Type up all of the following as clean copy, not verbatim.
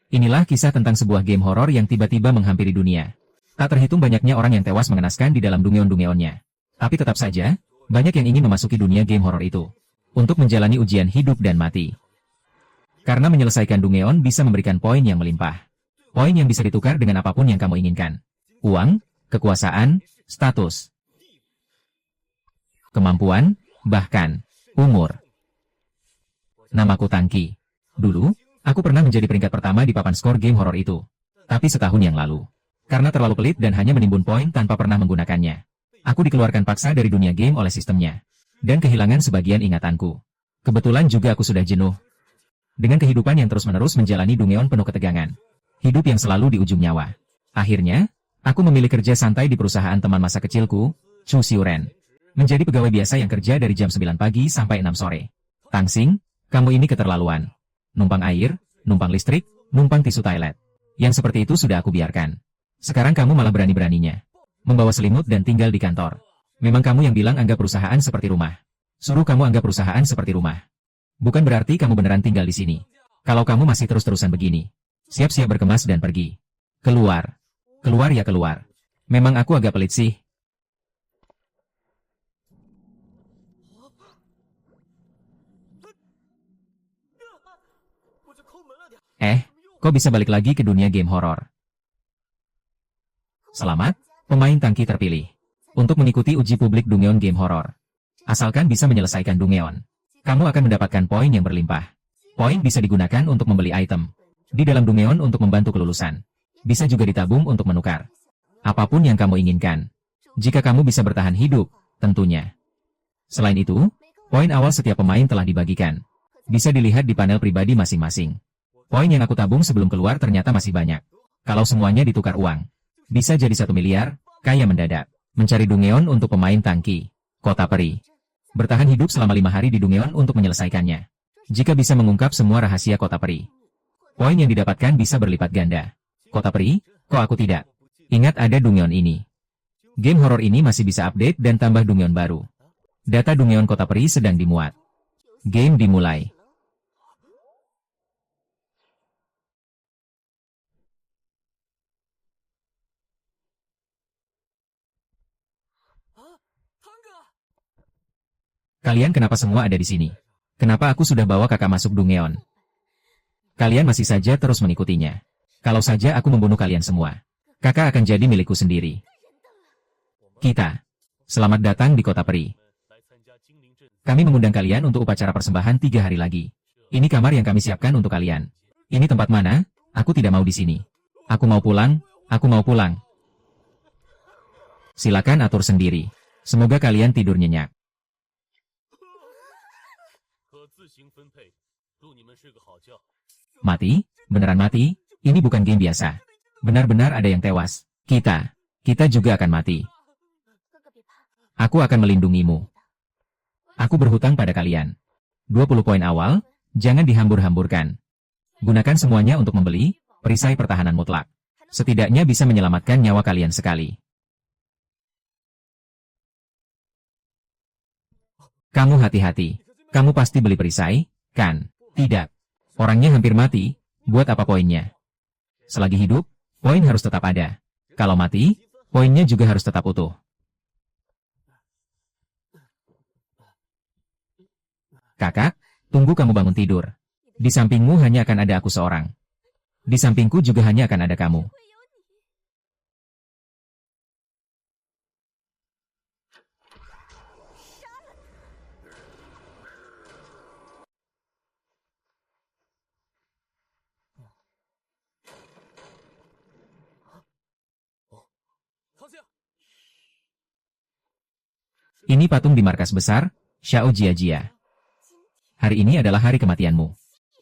Inilah kisah tentang sebuah game horor yang tiba-tiba menghampiri dunia. Tak terhitung banyaknya orang yang tewas mengenaskan di dalam dungeon-dungeonnya. Tapi tetap saja, banyak yang ingin memasuki dunia game horor itu. Untuk menjalani ujian hidup dan mati. Karena menyelesaikan dungeon bisa memberikan poin yang melimpah. Poin yang bisa ditukar dengan apapun yang kamu inginkan. Uang, kekuasaan, status, kemampuan, bahkan umur. Namaku Tangki. Dulu, aku pernah menjadi peringkat pertama di papan skor game horor itu. Tapi setahun yang lalu, karena terlalu pelit dan hanya menimbun poin tanpa pernah menggunakannya, aku dikeluarkan paksa dari dunia game oleh sistemnya. Dan kehilangan sebagian ingatanku. Kebetulan juga aku sudah jenuh. Dengan kehidupan yang terus-menerus menjalani dungeon penuh ketegangan. Hidup yang selalu di ujung nyawa. Akhirnya, aku memilih kerja santai di perusahaan teman masa kecilku, Chu Xiuren. Menjadi pegawai biasa yang kerja dari jam 9 pagi sampai 6 sore. Tangsing, kamu ini keterlaluan. Numpang air, numpang listrik, numpang tisu toilet. Yang seperti itu sudah aku biarkan. Sekarang kamu malah berani-beraninya membawa selimut dan tinggal di kantor. Memang kamu yang bilang anggap perusahaan seperti rumah. Suruh kamu anggap perusahaan seperti rumah. Bukan berarti kamu beneran tinggal di sini. Kalau kamu masih terus-terusan begini, siap-siap berkemas dan pergi. Keluar. Keluar ya keluar. Memang aku agak pelit sih. Kok bisa balik lagi ke dunia game horor? Selamat, pemain Tangki terpilih. Untuk mengikuti uji publik dungeon game horor. Asalkan bisa menyelesaikan dungeon, kamu akan mendapatkan poin yang berlimpah. Poin bisa digunakan untuk membeli item di dalam dungeon untuk membantu kelulusan. Bisa juga ditabung untuk menukar apapun yang kamu inginkan. Jika kamu bisa bertahan hidup, tentunya. Selain itu, poin awal setiap pemain telah dibagikan. Bisa dilihat di panel pribadi masing-masing. Poin yang aku tabung sebelum keluar ternyata masih banyak. Kalau semuanya ditukar uang, bisa jadi 1 miliar, kaya mendadak. Mencari dungeon untuk pemain Tangki. Kota Peri. Bertahan hidup selama 5 hari di dungeon untuk menyelesaikannya. Jika bisa mengungkap semua rahasia Kota Peri, poin yang didapatkan bisa berlipat ganda. Kota Peri, kok aku tidak? Ingat ada dungeon ini. Game horor ini masih bisa update dan tambah dungeon baru. Data dungeon Kota Peri sedang dimuat. Game dimulai. Kalian kenapa semua ada di sini? Kenapa aku sudah bawa kakak masuk dungeon? Kalian masih saja terus mengikutinya. Kalau saja aku membunuh kalian semua, kakak akan jadi milikku sendiri. Kita. Selamat datang di Kota Peri. Kami mengundang kalian untuk upacara persembahan 3 hari lagi. Ini kamar yang kami siapkan untuk kalian. Ini tempat mana? Aku tidak mau di sini. Aku mau pulang, aku mau pulang. Silakan atur sendiri. Semoga kalian tidur nyenyak. Mati? Beneran mati? Ini bukan game biasa. Benar-benar ada yang tewas. Kita juga akan mati. Aku akan melindungimu. Aku berhutang pada kalian. 20 poin awal, jangan dihambur-hamburkan. Gunakan semuanya untuk membeli perisai pertahanan mutlak. Setidaknya bisa menyelamatkan nyawa kalian sekali. Kamu hati-hati. Kamu pasti beli perisai, kan? Tidak. Orangnya hampir mati, buat apa poinnya? Selagi hidup, poin harus tetap ada. Kalau mati, poinnya juga harus tetap utuh. Kakak, tunggu kamu bangun tidur. Di sampingmu hanya akan ada aku seorang. Di sampingku juga hanya akan ada kamu. Ini patung di markas besar, Xiao Jiajia. Hari ini adalah hari kematianmu.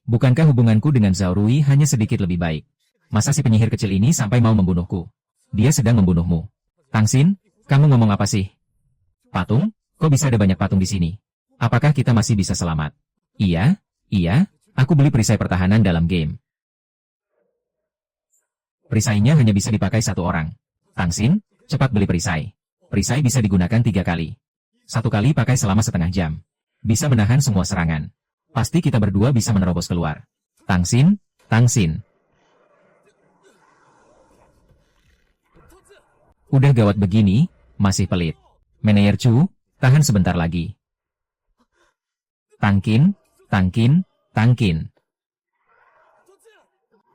Bukankah hubunganku dengan Zhao Rui hanya sedikit lebih baik? Masa si penyihir kecil ini sampai mau membunuhku? Dia sedang membunuhmu. Tangxin, kamu ngomong apa sih? Patung? Kok bisa ada banyak patung di sini? Apakah kita masih bisa selamat? Iya, aku beli perisai pertahanan dalam game. Perisainya hanya bisa dipakai 1 orang. Tangxin, cepat beli perisai. Perisai bisa digunakan 3 kali. 1 kali pakai selama setengah jam. Bisa menahan semua serangan. Pasti kita berdua bisa menerobos keluar. Tangxin. Udah gawat begini, masih pelit. Manajer Chu, tahan sebentar lagi. Tangkin, tangkin, tangkin.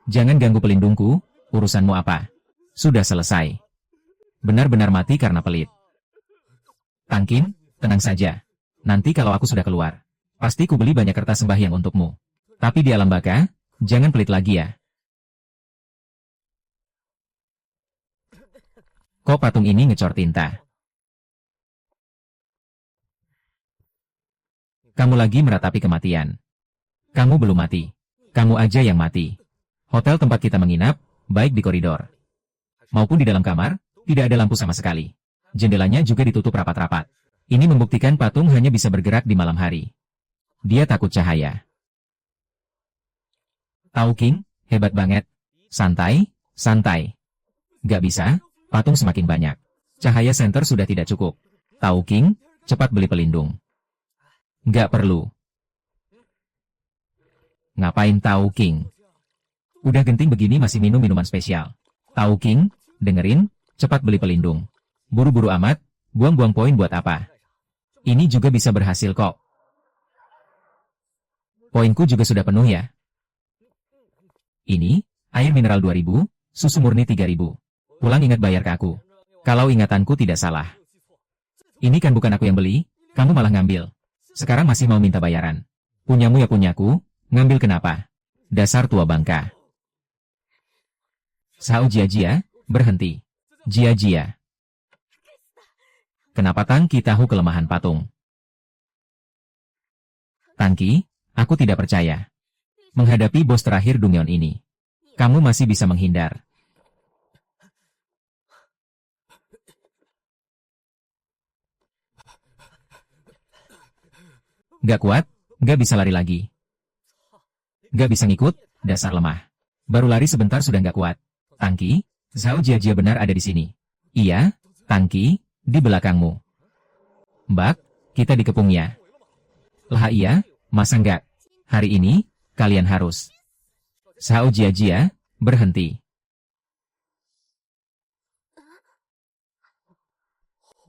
Jangan ganggu pelindungku, urusanmu apa? Sudah selesai. Benar-benar mati karena pelit. Tangkin, tenang saja. Nanti kalau aku sudah keluar, pasti ku beli banyak kertas sembahyang untukmu. Tapi di alam baka, jangan pelit lagi ya. Kok patung ini ngecor tinta? Kamu lagi meratapi kematian. Kamu belum mati. Kamu aja yang mati. Hotel tempat kita menginap, baik di koridor maupun di dalam kamar, tidak ada lampu sama sekali. Jendelanya juga ditutup rapat-rapat. Ini membuktikan patung hanya bisa bergerak di malam hari. Dia takut cahaya. Tahu King, hebat banget. Santai, santai. Gak bisa. Patung semakin banyak. Cahaya senter sudah tidak cukup. Tahu King, cepat beli pelindung. Nggak perlu. Ngapain Tahu King? Udah genting begini masih minum minuman spesial. Tahu King, dengerin, cepat beli pelindung. Buru-buru amat, buang-buang poin buat apa? Ini juga bisa berhasil kok. Poinku juga sudah penuh ya. Ini, air mineral 2000, susu murni 3000. Pulang ingat bayar ke aku. Kalau ingatanku tidak salah. Ini kan bukan aku yang beli, kamu malah ngambil. Sekarang masih mau minta bayaran. Punyamu ya punyaku, ngambil kenapa? Dasar tua bangka. Sao Jia-Jia, berhenti. Jia-Jia. Kenapa Tangki tahu kelemahan patung? Tangki, aku tidak percaya. Menghadapi bos terakhir Dungyeon ini, kamu masih bisa menghindar. Gak kuat, gak bisa lari lagi. Gak bisa ngikut, dasar lemah. Baru lari sebentar sudah gak kuat. Tangki, Zhao Jiajia benar ada di sini. Iya, Tangki, di belakangmu. Mbak, kita dikepungnya. Lah iya, masa enggak? Hari ini, kalian harus. Zhao Jiajia, berhenti.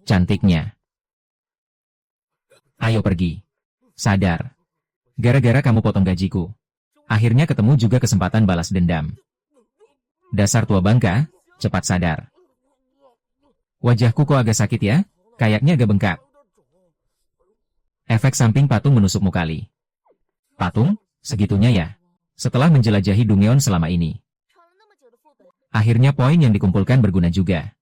Cantiknya. Ayo pergi. Sadar. Gara-gara kamu potong gajiku. Akhirnya ketemu juga kesempatan balas dendam. Dasar tua bangka, cepat sadar. Wajahku kok agak sakit ya? Kayaknya agak bengkak. Efek samping patung menusukmu kali. Patung? Segitunya ya? Setelah menjelajahi Dungyeon selama ini. Akhirnya poin yang dikumpulkan berguna juga.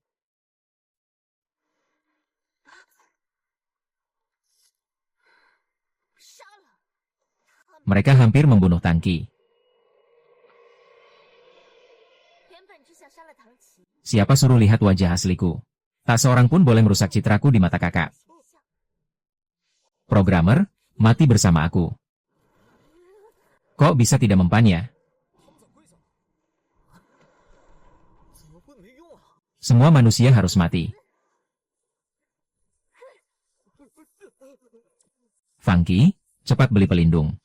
Mereka hampir membunuh Tangki. Siapa suruh lihat wajah asliku? Tak seorang pun boleh merusak citraku di mata kakak. Programmer, mati bersama aku. Kok bisa tidak mempan ya? Semua manusia harus mati. Funky, cepat beli pelindung.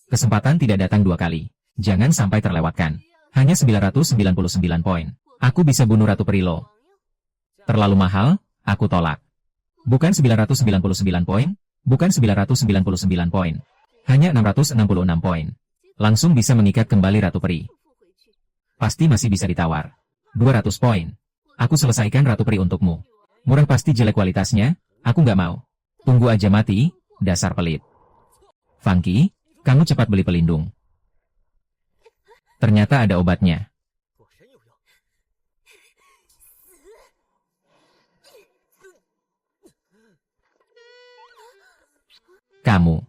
Kesempatan tidak datang dua kali. Jangan sampai terlewatkan. Hanya 999 poin. Aku bisa bunuh Ratu Perilo. Terlalu mahal, aku tolak. Bukan 999 poin, bukan 999 poin. Hanya 666 poin. Langsung bisa mengikat kembali Ratu Peri. Pasti masih bisa ditawar. 200 poin. Aku selesaikan Ratu Peri untukmu. Murah pasti jelek kualitasnya, aku nggak mau. Tunggu aja mati, dasar pelit. Funky, kamu cepat beli pelindung. Ternyata ada obatnya. Kamu.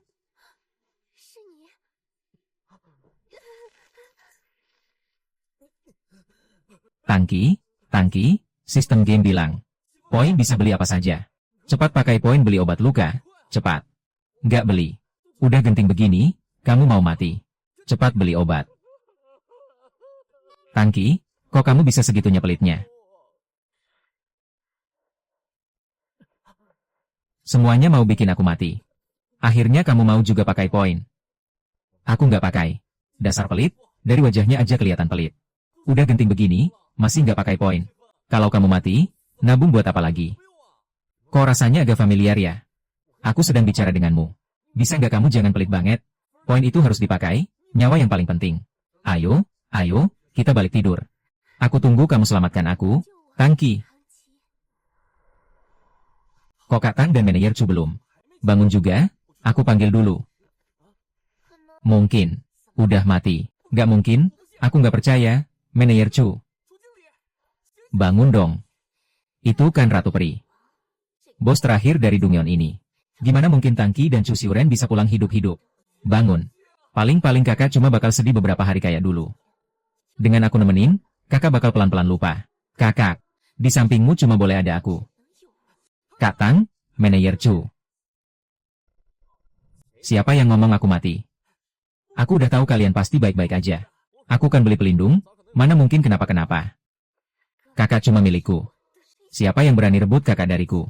Tangki, sistem game bilang. Poin bisa beli apa saja. Cepat pakai poin beli obat luka, cepat. Nggak beli. Udah genting begini, kamu mau mati. Cepat beli obat. Tangki, kok kamu bisa segitunya pelitnya? Semuanya mau bikin aku mati. Akhirnya kamu mau juga pakai poin. Aku nggak pakai. Dasar pelit, dari wajahnya aja kelihatan pelit. Udah genting begini, masih nggak pakai poin. Kalau kamu mati, nabung buat apa lagi? Kok rasanya agak familiar ya? Aku sedang bicara denganmu. Bisa nggak kamu jangan pelit banget? Poin itu harus dipakai, nyawa yang paling penting. Ayo, ayo, kita balik tidur. Aku tunggu kamu selamatkan aku, Tangki. Kok Kak Tang dan manajer Chu belum bangun juga? Aku panggil dulu. Mungkin. Udah mati. Gak mungkin. Aku gak percaya. Manajer Chu. Bangun dong. Itu kan Ratu Peri. Bos terakhir dari Dongyeon ini. Gimana mungkin Tangki dan Chu Xiuren bisa pulang hidup-hidup? Bangun. Paling-paling kakak cuma bakal sedih beberapa hari kayak dulu. Dengan aku nemenin, kakak bakal pelan-pelan lupa. Kakak, di sampingmu cuma boleh ada aku. Kak Tang, manajer Chu. Siapa yang ngomong aku mati? Aku udah tahu kalian pasti baik-baik aja. Aku kan beli pelindung, mana mungkin kenapa-kenapa. Kakak cuma milikku. Siapa yang berani rebut kakak dariku?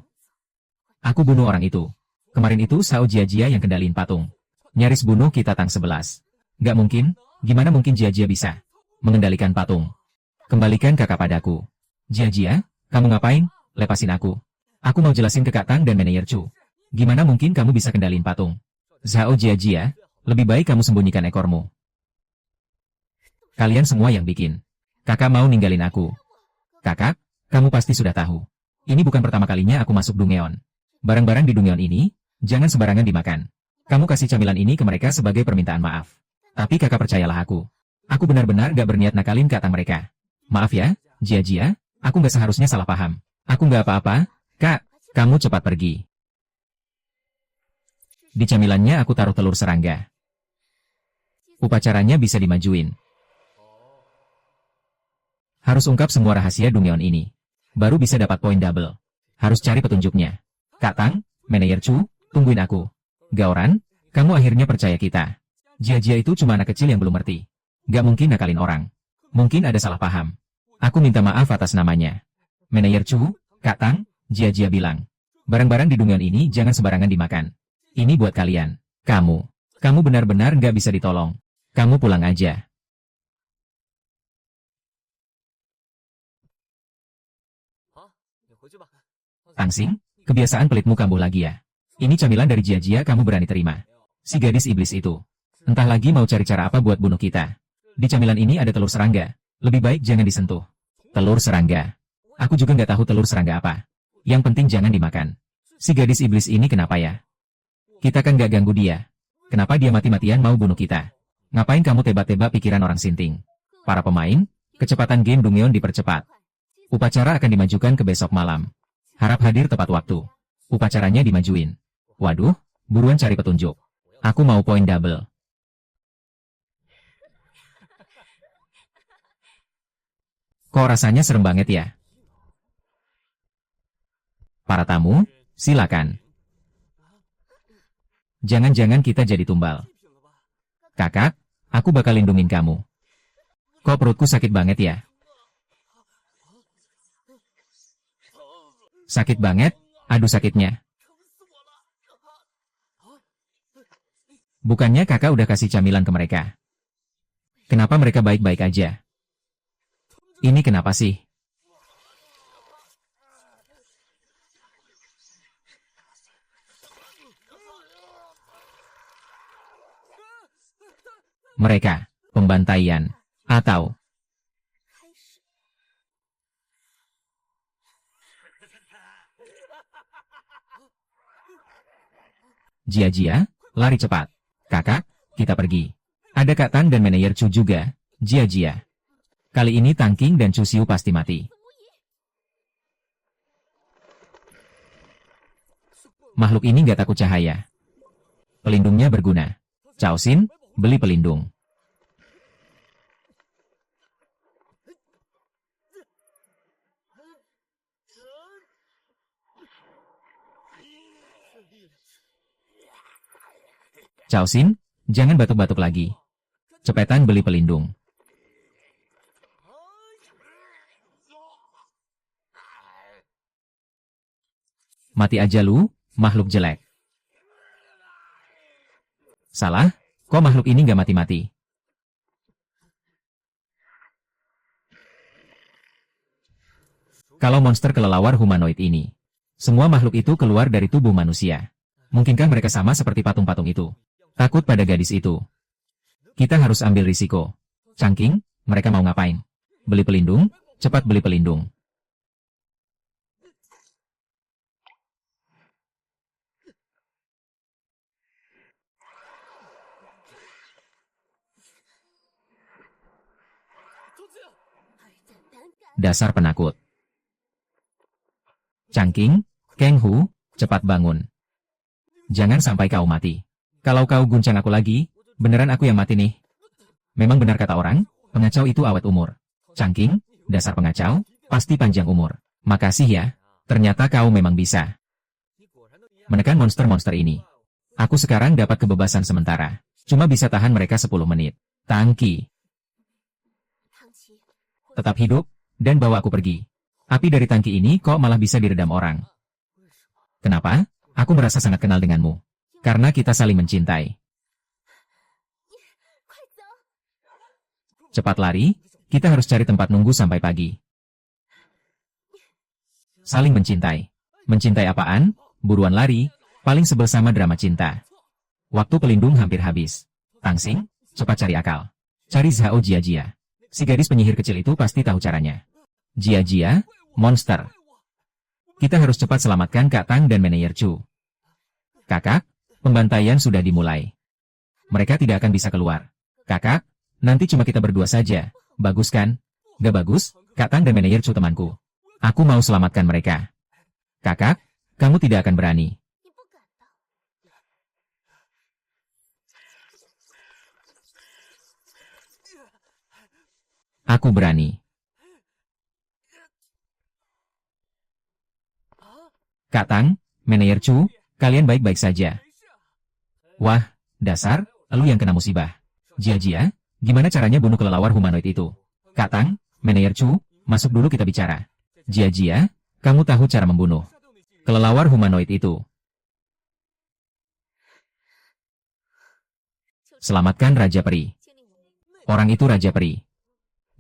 Aku bunuh orang itu. Kemarin itu Sao Jia-Jia yang kendaliin patung. Nyaris bunuh kita Tang 11. Gak mungkin, gimana mungkin Jia-Jia bisa mengendalikan patung? Kembalikan kakak padaku. Jia-Jia, kamu ngapain? Lepasin aku. Aku mau jelasin ke Kak Tang dan manajer Chu. Gimana mungkin kamu bisa kendaliin patung? Zhao Jia-Jia, lebih baik kamu sembunyikan ekormu. Kalian semua yang bikin. Kakak mau ninggalin aku. Kakak, kamu pasti sudah tahu. Ini bukan pertama kalinya aku masuk Dongyeon. Barang-barang di Dongyeon ini, jangan sembarangan dimakan. Kamu kasih camilan ini ke mereka sebagai permintaan maaf. Tapi kakak percayalah aku. Aku benar-benar gak berniat nakalin Kak Tang mereka. Maaf ya, Jia-Jia, aku gak seharusnya salah paham. Aku gak apa-apa. Kak, kamu cepat pergi. Di camilannya aku taruh telur serangga. Upacaranya bisa dimajuin. Harus ungkap semua rahasia Dongyeon ini. Baru bisa dapat poin double. Harus cari petunjuknya. Kak Tang, manajer Chu, tungguin aku. Gaoran, kamu akhirnya percaya kita. Jia-Jia itu cuma anak kecil yang belum ngerti. Gak mungkin nakalin orang. Mungkin ada salah paham. Aku minta maaf atas namanya. Manajer Chu, Kak Tang, Jia-Jia bilang, barang-barang di Dongyeon ini jangan sembarangan dimakan. Ini buat kalian. Kamu benar-benar nggak bisa ditolong. Kamu pulang aja. Tangsing, kebiasaan pelitmu kambuh lagi ya. Ini camilan dari Jia-Jia kamu berani terima. Si gadis iblis itu. Entah lagi mau cari cara apa buat bunuh kita. Di camilan ini ada telur serangga. Lebih baik jangan disentuh. Telur serangga. Aku juga nggak tahu telur serangga apa. Yang penting jangan dimakan. Si gadis iblis ini kenapa ya? Kita kan gak ganggu dia. Kenapa dia mati-matian mau bunuh kita? Ngapain kamu tebak-tebak pikiran orang sinting? Para pemain, kecepatan game Dongyeon dipercepat. Upacara akan dimajukan ke besok malam. Harap hadir tepat waktu. Upacaranya dimajuin. Waduh, buruan cari petunjuk. Aku mau poin double. Kok rasanya serem banget ya? Para tamu, silakan. Jangan-jangan kita jadi tumbal. Kakak, aku bakal lindungin kamu. Kok perutku sakit banget ya? Sakit banget? Aduh sakitnya. Bukannya kakak udah kasih camilan ke mereka? Kenapa mereka baik-baik aja? Ini kenapa sih? Mereka, pembantaian, atau Jia-Jia, lari cepat. Kakak, kita pergi. Ada Kak Tang dan manajer Chu juga, Jia-Jia. Kali ini Tang King dan Chu Xiu pasti mati. Makhluk ini nggak takut cahaya. Pelindungnya berguna. Cao Xin, beli pelindung. Cao Xin, jangan batuk-batuk lagi. Cepetan beli pelindung. Mati aja lu, makhluk jelek. Salah, kok makhluk ini nggak mati-mati? Kalau monster kelelawar humanoid ini, semua makhluk itu keluar dari tubuh manusia. Mungkinkah mereka sama seperti patung-patung itu? Takut pada gadis itu. Kita harus ambil risiko. Cangking, mereka mau ngapain? Beli pelindung? Cepat beli pelindung. Dasar penakut. Cangking, Kang Hu, cepat bangun. Jangan sampai kau mati. Kalau kau guncang aku lagi, beneran aku yang mati nih. Memang benar kata orang, pengacau itu awet umur. Cangking, dasar pengacau, pasti panjang umur. Makasih ya, ternyata kau memang bisa menekan monster-monster ini. Aku sekarang dapat kebebasan sementara. Cuma bisa tahan mereka 10 menit. Tangki, tetap hidup, dan bawa aku pergi. Api dari tangki ini kok malah bisa diredam orang. Kenapa? Aku merasa sangat kenal denganmu. Karena kita saling mencintai. Cepat lari, kita harus cari tempat nunggu sampai pagi. Saling mencintai. Mencintai apaan? Buruan lari, paling sebel sama drama cinta. Waktu pelindung hampir habis. Tangsing, cepat cari akal. Cari Zhao Jia-Jia. Si gadis penyihir kecil itu pasti tahu caranya. Jia-Jia, monster. Kita harus cepat selamatkan Kak Tang dan Meneyer Chu. Kakak, pembantaian sudah dimulai. Mereka tidak akan bisa keluar. Kakak, nanti cuma kita berdua saja. Bagus kan? Gak bagus, Kak Tang dan Meneyer Chu temanku. Aku mau selamatkan mereka. Kakak, kamu tidak akan berani. Aku berani. Kak Tang, Meneyer Chu, kalian baik-baik saja. Wah, dasar, lu yang kena musibah. Jia-Jia, gimana caranya bunuh kelelawar humanoid itu? Kak Tang, Meneyer Chu, masuk dulu kita bicara. Jia-Jia, kamu tahu cara membunuh kelelawar humanoid itu. Selamatkan Raja Peri. Orang itu Raja Peri.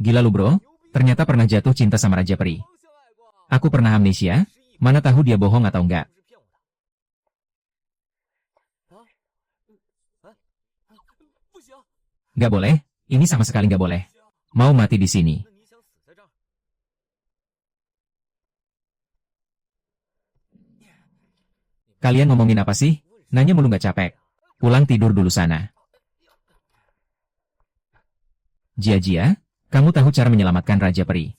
Gila lu bro, ternyata pernah jatuh cinta sama Raja Peri. Aku pernah amnesia, mana tahu dia bohong atau enggak. Gak boleh, ini sama sekali gak boleh. Mau mati di sini. Kalian ngomongin apa sih? Nanya mulu gak capek. Pulang tidur dulu sana. Jia-Jia, kamu tahu cara menyelamatkan Raja Peri?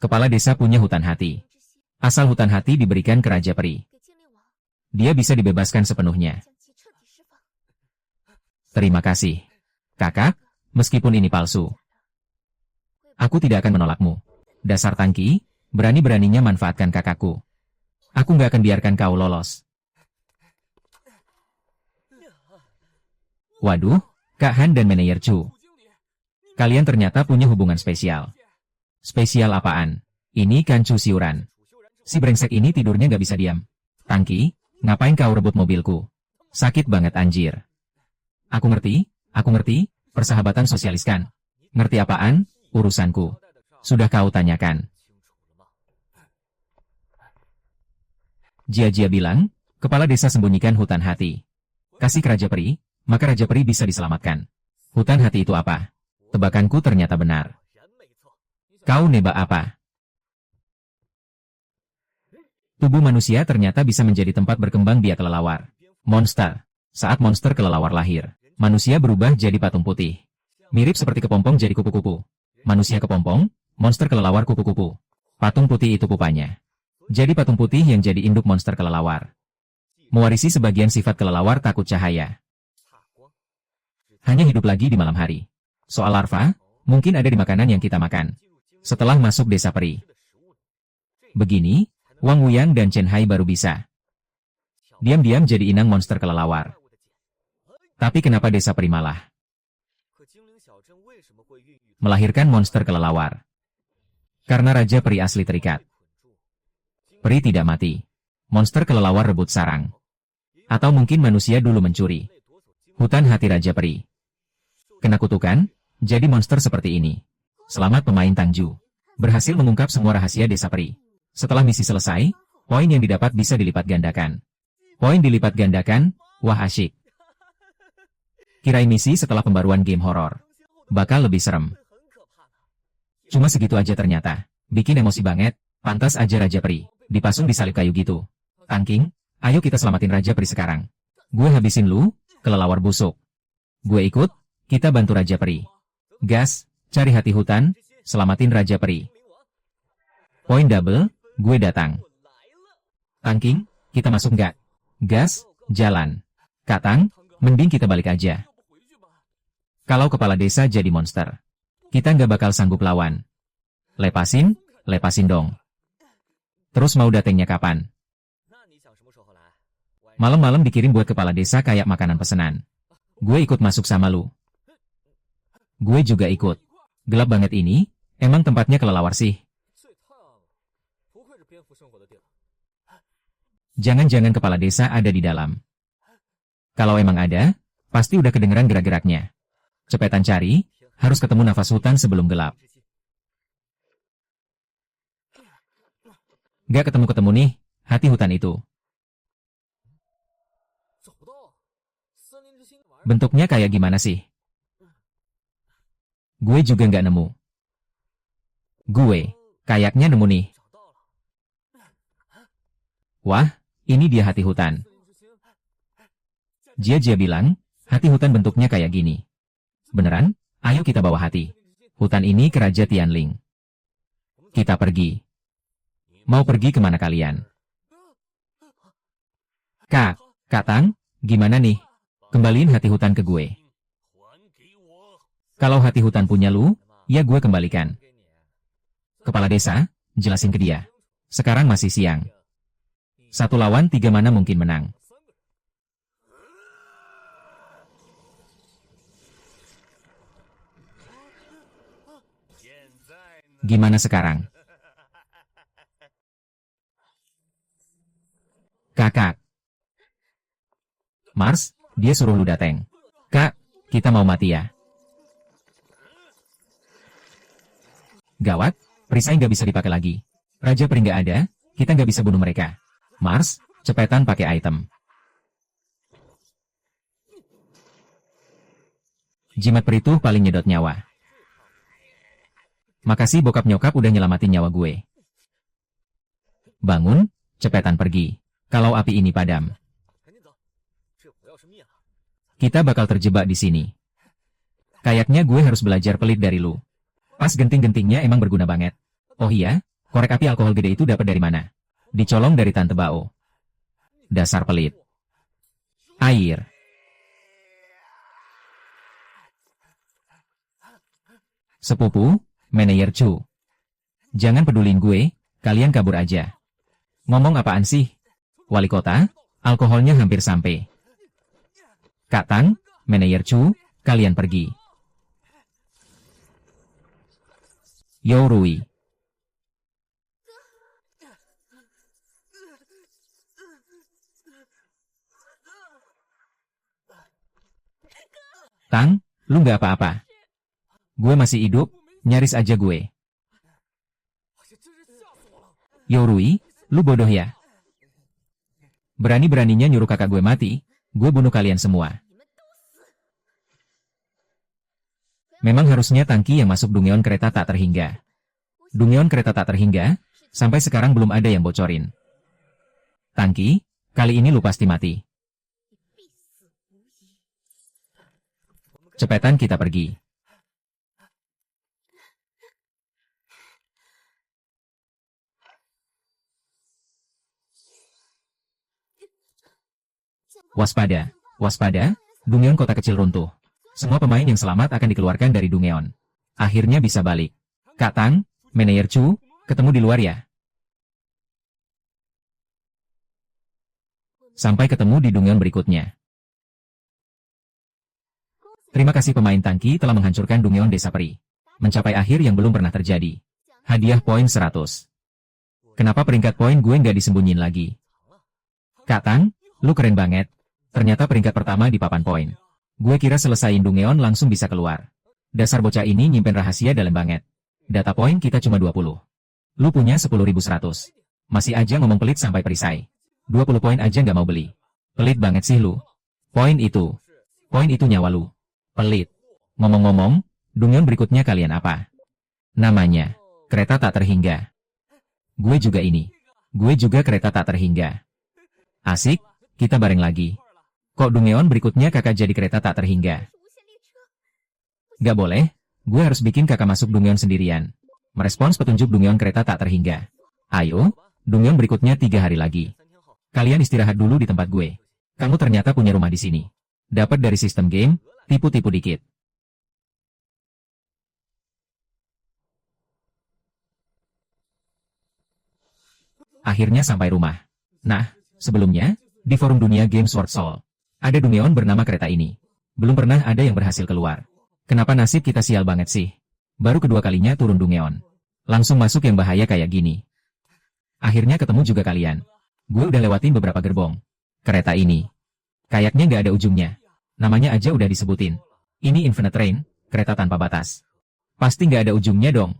Kepala desa punya hutan hati. Asal hutan hati diberikan ke Raja Peri, dia bisa dibebaskan sepenuhnya. Terima kasih. Kakak, meskipun ini palsu, aku tidak akan menolakmu. Dasar tangki, berani-beraninya manfaatkan kakakku. Aku nggak akan biarkan kau lolos. Waduh, Kak Han dan Meneyer Chu. Kalian ternyata punya hubungan spesial. Spesial apaan? Ini kan Chu Siuran. Si brengsek ini tidurnya nggak bisa diam. Tangki, ngapain kau rebut mobilku? Sakit banget anjir. Aku ngerti, persahabatan sosialiskan. Ngerti apaan? Urusanku. Sudah kau tanyakan. Jia-Jia bilang, kepala desa sembunyikan hutan hati. Kasih ke Raja Peri, maka Raja Peri bisa diselamatkan. Hutan hati itu apa? Tebakanku ternyata benar. Kau nebak apa? Tubuh manusia ternyata bisa menjadi tempat berkembang biak kelelawar. Monster. Saat monster kelelawar lahir, manusia berubah jadi patung putih. Mirip seperti kepompong jadi kupu-kupu. Manusia kepompong, monster kelelawar kupu-kupu. Patung putih itu pupanya. Jadi patung putih yang jadi induk monster kelelawar. Mewarisi sebagian sifat kelelawar takut cahaya. Hanya hidup lagi di malam hari. Soal larva, mungkin ada di makanan yang kita makan. Setelah masuk desa peri. Begini, Wang Wuyang dan Chen Hai baru bisa diam-diam jadi inang monster kelelawar. Tapi kenapa desa peri malah melahirkan monster kelelawar? Karena Raja Peri asli terikat. Peri tidak mati. Monster kelelawar rebut sarang. Atau mungkin manusia dulu mencuri hutan hati Raja Peri. Kena kutukan, jadi monster seperti ini. Selamat pemain Tangju. Berhasil mengungkap semua rahasia desa peri. Setelah misi selesai, poin yang didapat bisa dilipat gandakan. Poin dilipat gandakan, wah asyik. Kirain misi setelah pembaruan game horor bakal lebih serem. Cuma segitu aja ternyata. Bikin emosi banget, pantas aja Raja Peri dipasung di salib kayu gitu. Tangking, ayo kita selamatin Raja Peri sekarang. Gue habisin lu, kelelawar busuk. Gue ikut, kita bantu Raja Peri. Gas, cari hati hutan, selamatin Raja Peri. Poin double, gue datang. Tangking, kita masuk nggak? Gas, jalan. Katang, mending kita balik aja. Kalau kepala desa jadi monster, kita nggak bakal sanggup lawan. Lepasin, lepasin dong. Terus mau datengnya kapan? Malam-malam dikirim buat kepala desa kayak makanan pesanan. Gue ikut masuk sama lu. Gue juga ikut. Gelap banget ini, emang tempatnya kelelawar sih. Jangan-jangan kepala desa ada di dalam. Kalau emang ada, pasti udah kedengeran gerak-geraknya. Cepetan cari, harus ketemu nafas hutan sebelum gelap. Gak ketemu-ketemu nih, hati hutan itu. Bentuknya kayak gimana sih? Gue juga nggak nemu. Gue, kayaknya nemu nih. Wah, ini dia hati hutan. Jia bilang, hati hutan bentuknya kayak gini. Beneran? Ayo kita bawa hati hutan ini ke Raja Tianling. Kita pergi. Mau pergi kemana kalian? Kak Tang, gimana nih? Kembaliin hati hutan ke gue. Kalau hati hutan punya lu, ya gue kembalikan. Kepala desa, jelasin ke dia. Sekarang masih siang. 1 lawan 3 mana mungkin menang. Gimana sekarang? Kakak. Mars, dia suruh lu dateng. Kak, kita mau mati ya? Gawat, perisai nggak bisa dipakai lagi. Raja Peri nggak ada, kita nggak bisa bunuh mereka. Mars, cepetan pakai item. Jimat peri itu paling nyedot nyawa. Makasih bokap nyokap udah nyelamatin nyawa gue. Bangun, cepetan pergi. Kalau api ini padam, kita bakal terjebak di sini. Kayaknya gue harus belajar pelit dari lu. Pas genting-gentingnya emang berguna banget. Oh iya, korek api alkohol gede itu dapat dari mana? Dicolong dari Tante Bao. Dasar pelit. Air. Sepupu, Manayer Chu. Jangan pedulin gue, kalian kabur aja. Ngomong apaan sih? Wali kota, alkoholnya hampir sampai. Kak Tang, Manayer Chu, kalian pergi. Yo Rui. Tang, lu nggak apa-apa. Gue masih hidup, nyaris aja gue. Yo Rui, lu bodoh ya? Berani-beraninya nyuruh kakak gue mati, gue bunuh kalian semua. Memang harusnya Tangki yang masuk Dungeon kereta tak terhingga. Dungeon kereta tak terhingga, sampai sekarang belum ada yang bocorin. Tangki, kali ini lu pasti mati. Cepetan kita pergi. Waspada, waspada, Dungeon kota kecil runtuh. Semua pemain yang selamat akan dikeluarkan dari Dungeon. Akhirnya bisa balik. Kak Tang, Manayer Chu, ketemu di luar ya. Sampai ketemu di Dungeon berikutnya. Terima kasih pemain Tangki telah menghancurkan Dungeon Desa Peri. Mencapai akhir yang belum pernah terjadi. Hadiah poin 100. Kenapa peringkat poin gue nggak disembunyiin lagi? Kak Tang, lu keren banget. Ternyata peringkat pertama di papan poin. Gue kira selesaiin Dungeon langsung bisa keluar. Dasar bocah ini nyimpen rahasia dalam banget. Data poin kita cuma 20. Lu punya 10.100. Masih aja ngomong pelit sampai perisai. 20 poin aja nggak mau beli. Pelit banget sih lu. Poin itu nyawa lu. Pelit. Ngomong-ngomong, Dungeon berikutnya kalian apa? Namanya, kereta tak terhingga. Gue juga ini. Gue juga kereta tak terhingga. Asik, kita bareng lagi. Kok Dungeon berikutnya kakak jadi kereta tak terhingga? Gak boleh, gue harus bikin kakak masuk Dungeon sendirian. Merespons petunjuk Dungeon kereta tak terhingga. Ayo, Dungeon berikutnya 3 hari lagi. Kalian istirahat dulu di tempat gue. Kamu ternyata punya rumah di sini. Dapat dari sistem game, tipu-tipu dikit. Akhirnya sampai rumah. Nah, sebelumnya, di forum dunia game Sword Soul, ada Dungeon bernama kereta ini. Belum pernah ada yang berhasil keluar. Kenapa nasib kita sial banget sih? Baru kedua kalinya turun Dungeon. Langsung masuk yang bahaya kayak gini. Akhirnya ketemu juga kalian. Gue udah lewatin beberapa gerbong. Kereta ini. Kayaknya nggak ada ujungnya. Namanya aja udah disebutin. Ini Infinite Train, kereta tanpa batas. Pasti nggak ada ujungnya dong.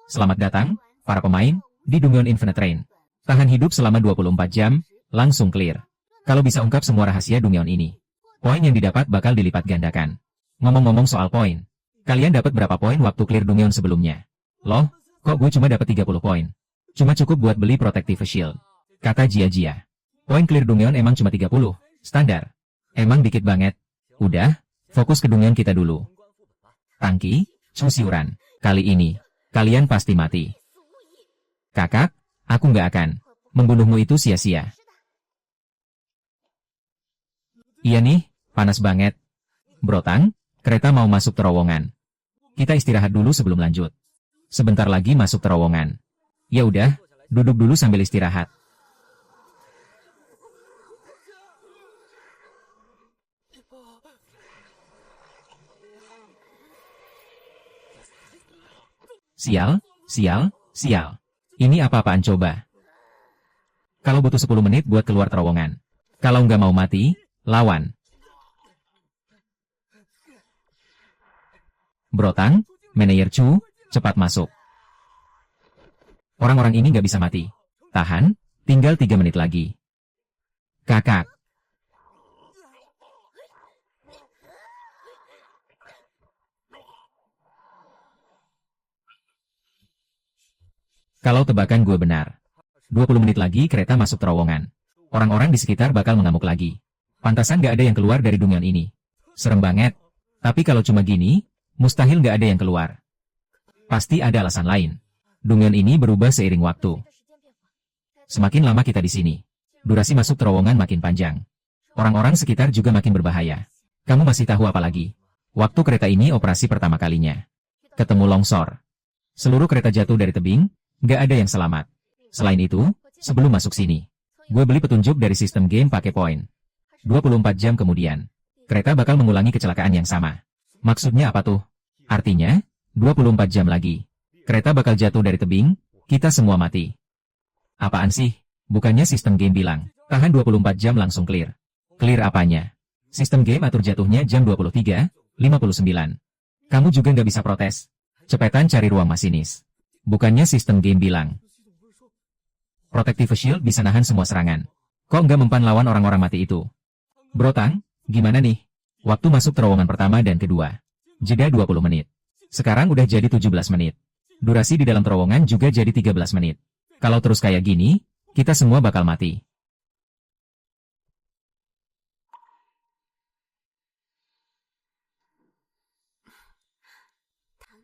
Selamat datang, para pemain, di Dungeon Infinite Train. Tahan hidup selama 24 jam, langsung clear. Kalau bisa ungkap semua rahasia Dungeon ini, poin yang didapat bakal dilipat gandakan. Ngomong-ngomong soal poin, kalian dapat berapa poin waktu clear Dungeon sebelumnya? Loh, kok gue cuma dapat 30 poin? Cuma cukup buat beli Protective Shield. Kata Jia. Poin clear Dungeon emang cuma 30, standar. Emang dikit banget. Udah, fokus ke Dungeon kita dulu. Tangki, Cusiuran. Kali ini, kalian pasti mati. Kakak, aku nggak akan membunuhmu, itu sia-sia. Iya nih, panas banget. Brotang, kereta mau masuk terowongan. Kita istirahat dulu sebelum lanjut. Sebentar lagi masuk terowongan. Ya udah, duduk dulu sambil istirahat. Sial. Ini apa-apaan coba? Kalau butuh 10 menit buat keluar terowongan. Kalau nggak mau mati, lawan. Brotang, Manayer Chu, cepat masuk. Orang-orang ini nggak bisa mati. Tahan, tinggal 3 menit lagi. Kakak. Kalau tebakan gue benar, 20 menit lagi kereta masuk terowongan. Orang-orang di sekitar bakal mengamuk lagi. Pantasan nggak ada yang keluar dari Dungeon ini. Serem banget. Tapi kalau cuma gini, mustahil nggak ada yang keluar. Pasti ada alasan lain. Dungeon ini berubah seiring waktu. Semakin lama kita di sini, durasi masuk terowongan makin panjang. Orang-orang sekitar juga makin berbahaya. Kamu masih tahu apa lagi? Waktu kereta ini operasi pertama kalinya, ketemu longsor. Seluruh kereta jatuh dari tebing, nggak ada yang selamat. Selain itu, sebelum masuk sini, gue beli petunjuk dari sistem game pakai poin. 24 jam kemudian, kereta bakal mengulangi kecelakaan yang sama. Maksudnya apa tuh? Artinya, 24 jam lagi, kereta bakal jatuh dari tebing, kita semua mati. Apaan sih? Bukannya sistem game bilang, tahan 24 jam langsung clear. Clear apanya? Sistem game atur jatuhnya jam 23:59. Kamu juga nggak bisa protes. Cepetan cari ruang masinis. Bukannya sistem game bilang, Protective Shield bisa nahan semua serangan. Kok nggak mempan lawan orang-orang mati itu? Brotang, gimana nih? Waktu masuk terowongan pertama dan kedua. Jeda 20 menit. Sekarang udah jadi 17 menit. Durasi di dalam terowongan juga jadi 13 menit. Kalau terus kayak gini, kita semua bakal mati.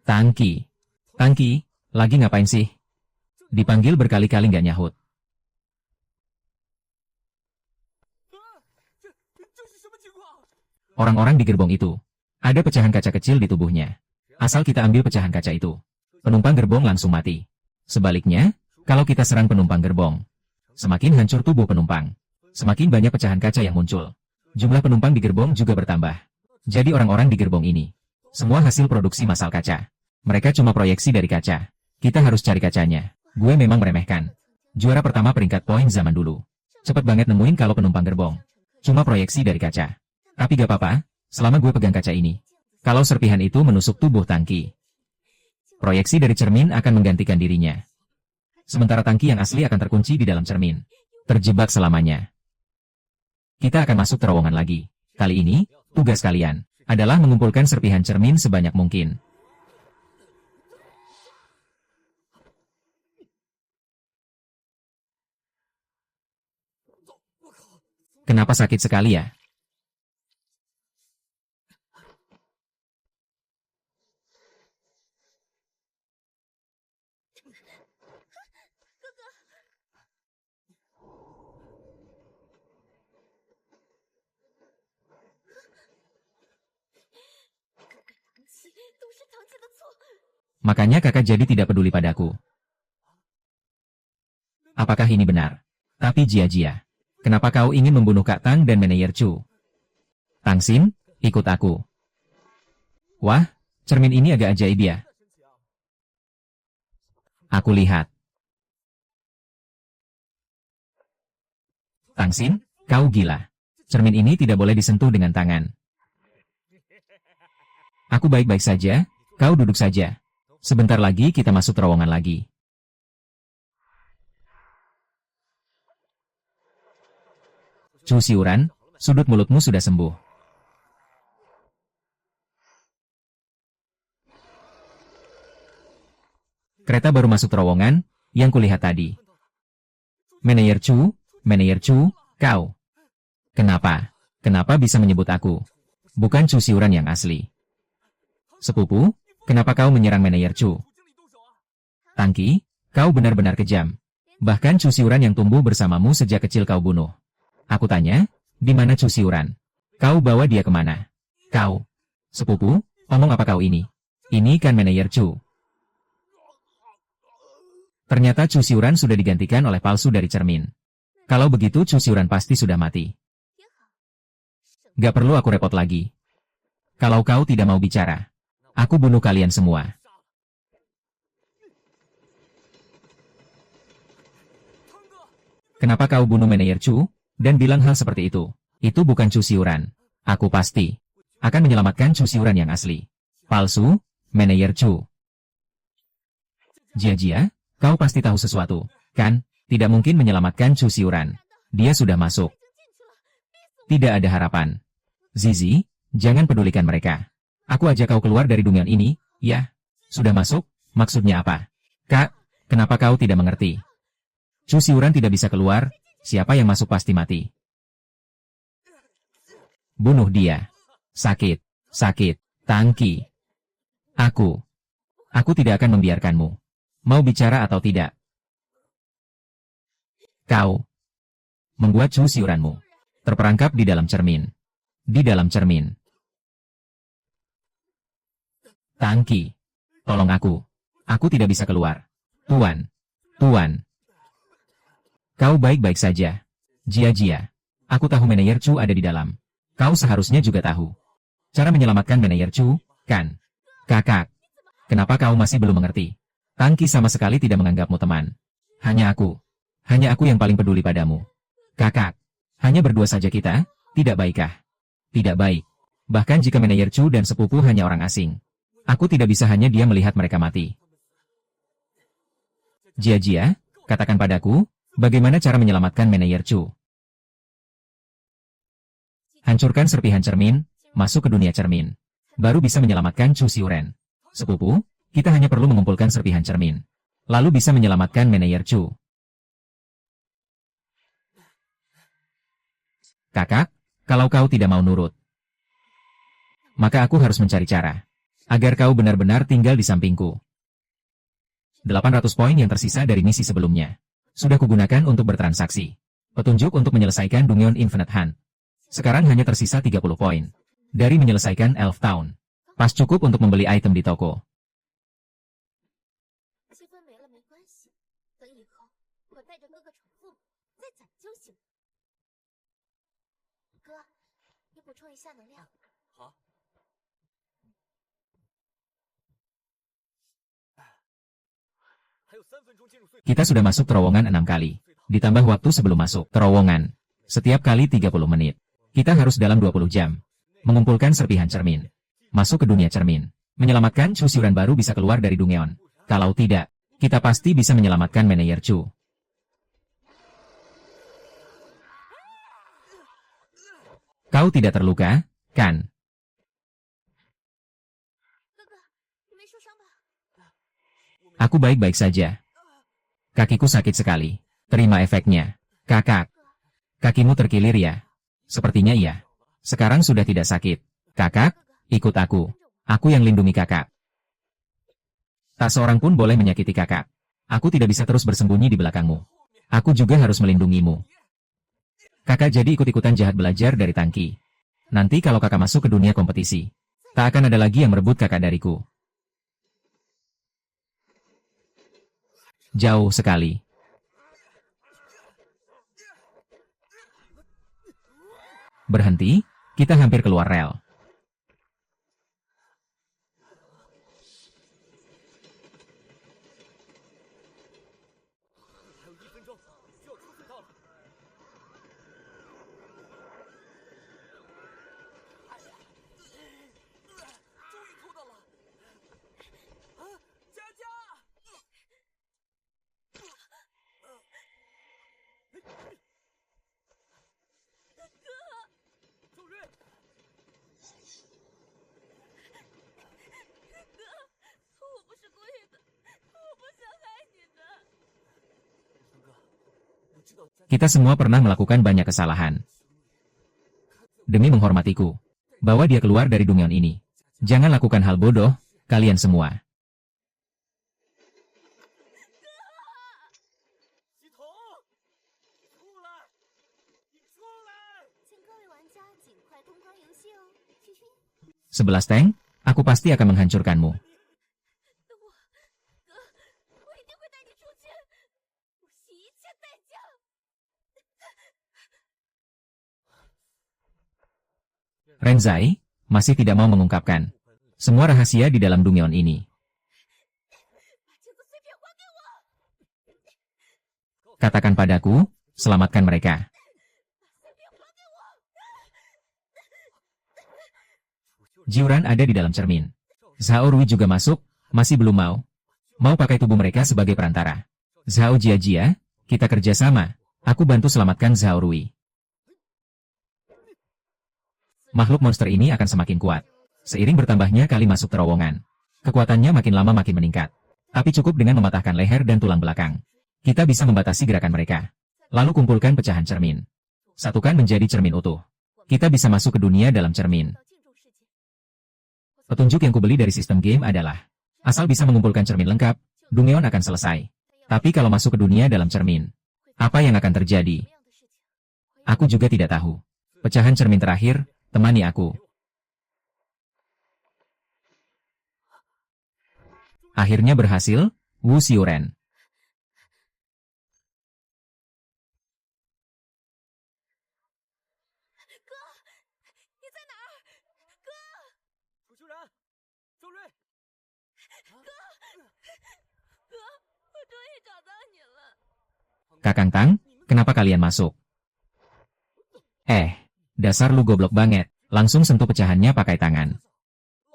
Tangki, lagi ngapain sih? Dipanggil berkali-kali nggak nyahut. Orang-orang di gerbong itu, ada pecahan kaca kecil di tubuhnya. Asal kita ambil pecahan kaca itu, penumpang gerbong langsung mati. Sebaliknya, kalau kita serang penumpang gerbong, semakin hancur tubuh penumpang, semakin banyak pecahan kaca yang muncul. Jumlah penumpang di gerbong juga bertambah. Jadi orang-orang di gerbong ini, semua hasil produksi massal kaca. Mereka cuma proyeksi dari kaca. Kita harus cari kacanya. Gue memang meremehkan. Juara pertama peringkat poin zaman dulu. Cepet banget nemuin kalau penumpang gerbong. Cuma proyeksi dari kaca. Tapi gak apa-apa, selama gue pegang kaca ini. Kalau serpihan itu menusuk tubuh Tangki, Proyeksi dari cermin akan menggantikan dirinya. Sementara tangki yang asli akan terkunci di dalam cermin. Terjebak selamanya. Kita akan masuk terowongan lagi. Kali ini, tugas kalian adalah mengumpulkan serpihan cermin sebanyak mungkin. Kenapa sakit sekali ya? Makanya kakak jadi tidak peduli padaku. Apakah ini benar? Tapi Jia, kenapa kau ingin membunuh Kak Tang dan Manayer Chu? Tang Xin, ikut aku. Wah, cermin ini agak ajaib ya. Aku lihat. Tang Xin, kau gila. Cermin ini tidak boleh disentuh dengan tangan. Aku baik-baik saja, kau duduk saja. Sebentar lagi kita masuk terowongan lagi. Chu Xiuran, sudut mulutmu sudah sembuh. Kereta baru masuk terowongan, yang kulihat tadi. Manayer Chu, kau. Kenapa? Kenapa bisa menyebut aku? Bukan Chu Xiuran yang asli. Sepupu, kenapa kau menyerang Manayer Chu? Tangki, kau benar-benar kejam. Bahkan Chu Xiuran yang tumbuh bersamamu sejak kecil kau bunuh. Aku tanya, di mana Chu Xiuran? Kau bawa dia kemana? Kau. Sepupu, omong apa kau ini? Ini kan Manayer Chu. Ternyata Chu Xiuran sudah digantikan oleh palsu dari cermin. Kalau begitu Chu Xiuran pasti sudah mati. Gak perlu aku repot lagi. Kalau kau tidak mau bicara, aku bunuh kalian semua. Kenapa kau bunuh Manayer Chu, dan bilang hal seperti itu? Itu bukan Chu Xiuran. Aku pasti akan menyelamatkan Chu Xiuran yang asli. Palsu, Manayer Chu. Jia, kau pasti tahu sesuatu, kan? Tidak mungkin menyelamatkan Chu Xiuran. Dia sudah masuk. Tidak ada harapan. Zizi, jangan pedulikan mereka. Aku ajak kau keluar dari dunia ini, ya? Sudah masuk? Maksudnya apa? Kak, kenapa kau tidak mengerti? Chu Xiuran tidak bisa keluar, siapa yang masuk pasti mati. Bunuh dia. Sakit, Tangki. Aku tidak akan membiarkanmu. Mau bicara atau tidak? Kau membuat Chu Xiuranmu terperangkap di dalam cermin. Di dalam cermin. Tangki, tolong aku. Aku tidak bisa keluar. Tuan. Kau baik-baik saja. Jia, aku tahu Manayer Chu ada di dalam. Kau seharusnya juga tahu cara menyelamatkan Manayer Chu, kan? Kakak, kenapa kau masih belum mengerti? Tangki sama sekali tidak menganggapmu teman. Hanya aku yang paling peduli padamu. Kakak, hanya berdua saja kita, tidak baikkah? Tidak baik. Bahkan jika Manayer Chu dan sepupu hanya orang asing. Aku tidak bisa hanya dia melihat mereka mati. Jia, katakan padaku, bagaimana cara menyelamatkan Manayer Chu? Hancurkan serpihan cermin, masuk ke dunia cermin. Baru bisa menyelamatkan Chu Xiuran. Sepupu, kita hanya perlu mengumpulkan serpihan cermin. Lalu bisa menyelamatkan Manayer Chu. Kakak, kalau kau tidak mau nurut, maka aku harus mencari cara agar kau benar-benar tinggal di sampingku. 800 poin yang tersisa dari misi sebelumnya sudah kugunakan untuk bertransaksi. Petunjuk untuk menyelesaikan Dungeon Infinite Hunt. Sekarang hanya tersisa 30 poin dari menyelesaikan Elf Town. Pas cukup untuk membeli item di toko. Kita sudah masuk terowongan 6 kali. Ditambah waktu sebelum masuk terowongan. Setiap kali 30 menit. Kita harus dalam 20 jam mengumpulkan serpihan cermin. Masuk ke dunia cermin. Menyelamatkan Chu Xiuran baru bisa keluar dari Dungeon. Kalau tidak, kita pasti bisa menyelamatkan manajer Chu. Kau tidak terluka, kan? Aku baik-baik saja. Kakiku sakit sekali. Terima efeknya. Kakak. Kakimu terkilir ya? Sepertinya iya. Sekarang sudah tidak sakit. Kakak, ikut aku. Aku yang lindungi kakak. Tak seorang pun boleh menyakiti kakak. Aku tidak bisa terus bersembunyi di belakangmu. Aku juga harus melindungimu. Kakak jadi ikut-ikutan jahat belajar dari Tangki. Nanti kalau kakak masuk ke dunia kompetisi, tak akan ada lagi yang merebut kakak dariku. Jauh sekali. Berhenti, kita hampir keluar rel. Kita semua pernah melakukan banyak kesalahan. Demi menghormatiku, bawa dia keluar dari Dungeon ini. Jangan lakukan hal bodoh, kalian semua. Sebelas tank, aku pasti akan menghancurkanmu. Renzai masih tidak mau mengungkapkan semua rahasia di dalam Dungeon ini. Katakan padaku, selamatkan mereka. Jiuran ada di dalam cermin. Zhao Rui juga masuk, masih belum mau. Mau pakai tubuh mereka sebagai perantara. Zhao Jiajia, kita kerjasama. Aku bantu selamatkan Zhao Rui. Makhluk monster ini akan semakin kuat. Seiring bertambahnya kali masuk terowongan, kekuatannya makin lama makin meningkat. Tapi cukup dengan mematahkan leher dan tulang belakang. Kita bisa membatasi gerakan mereka. Lalu kumpulkan pecahan cermin. Satukan menjadi cermin utuh. Kita bisa masuk ke dunia dalam cermin. Petunjuk yang kubeli dari sistem game adalah, asal bisa mengumpulkan cermin lengkap, Dungeon akan selesai. Tapi kalau masuk ke dunia dalam cermin, apa yang akan terjadi? Aku juga tidak tahu. Pecahan cermin terakhir, temani aku. Akhirnya berhasil, Wu Xiuren. Kakang Tang, kenapa kalian masuk? Dasar lu goblok banget. Langsung sentuh pecahannya pakai tangan.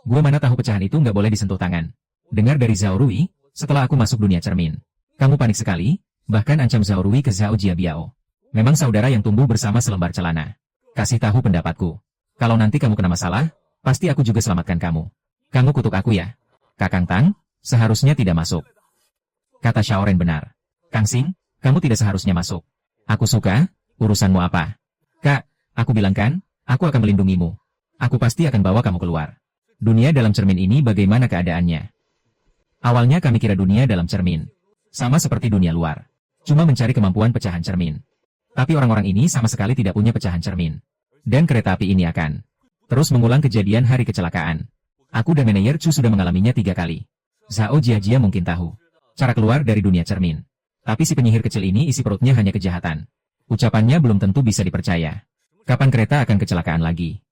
Gue mana tahu pecahan itu nggak boleh disentuh tangan. Dengar dari Zhao Rui, setelah aku masuk dunia cermin. Kamu panik sekali, bahkan ancam Zhao Rui ke Zhao Jiabiao. Memang saudara yang tumbuh bersama selembar celana. Kasih tahu pendapatku. Kalau nanti kamu kena masalah, pasti aku juga selamatkan kamu. Kamu kutuk aku ya? Kakang Tang, seharusnya tidak masuk. Kata Xiaoren benar. Kang Xing, kamu tidak seharusnya masuk. Aku suka, urusanmu apa? Kak, aku bilang kan, aku akan melindungimu. Aku pasti akan bawa kamu keluar. Dunia dalam cermin ini bagaimana keadaannya? Awalnya kami kira dunia dalam cermin sama seperti dunia luar. Cuma mencari kemampuan pecahan cermin. Tapi orang-orang ini sama sekali tidak punya pecahan cermin. Dan kereta api ini akan terus mengulang kejadian hari kecelakaan. Aku dan manajer Chu sudah mengalaminya 3 kali. Zhao Jiajia mungkin tahu cara keluar dari dunia cermin. Tapi si penyihir kecil ini isi perutnya hanya kejahatan. Ucapannya belum tentu bisa dipercaya. Kapan kereta akan kecelakaan lagi?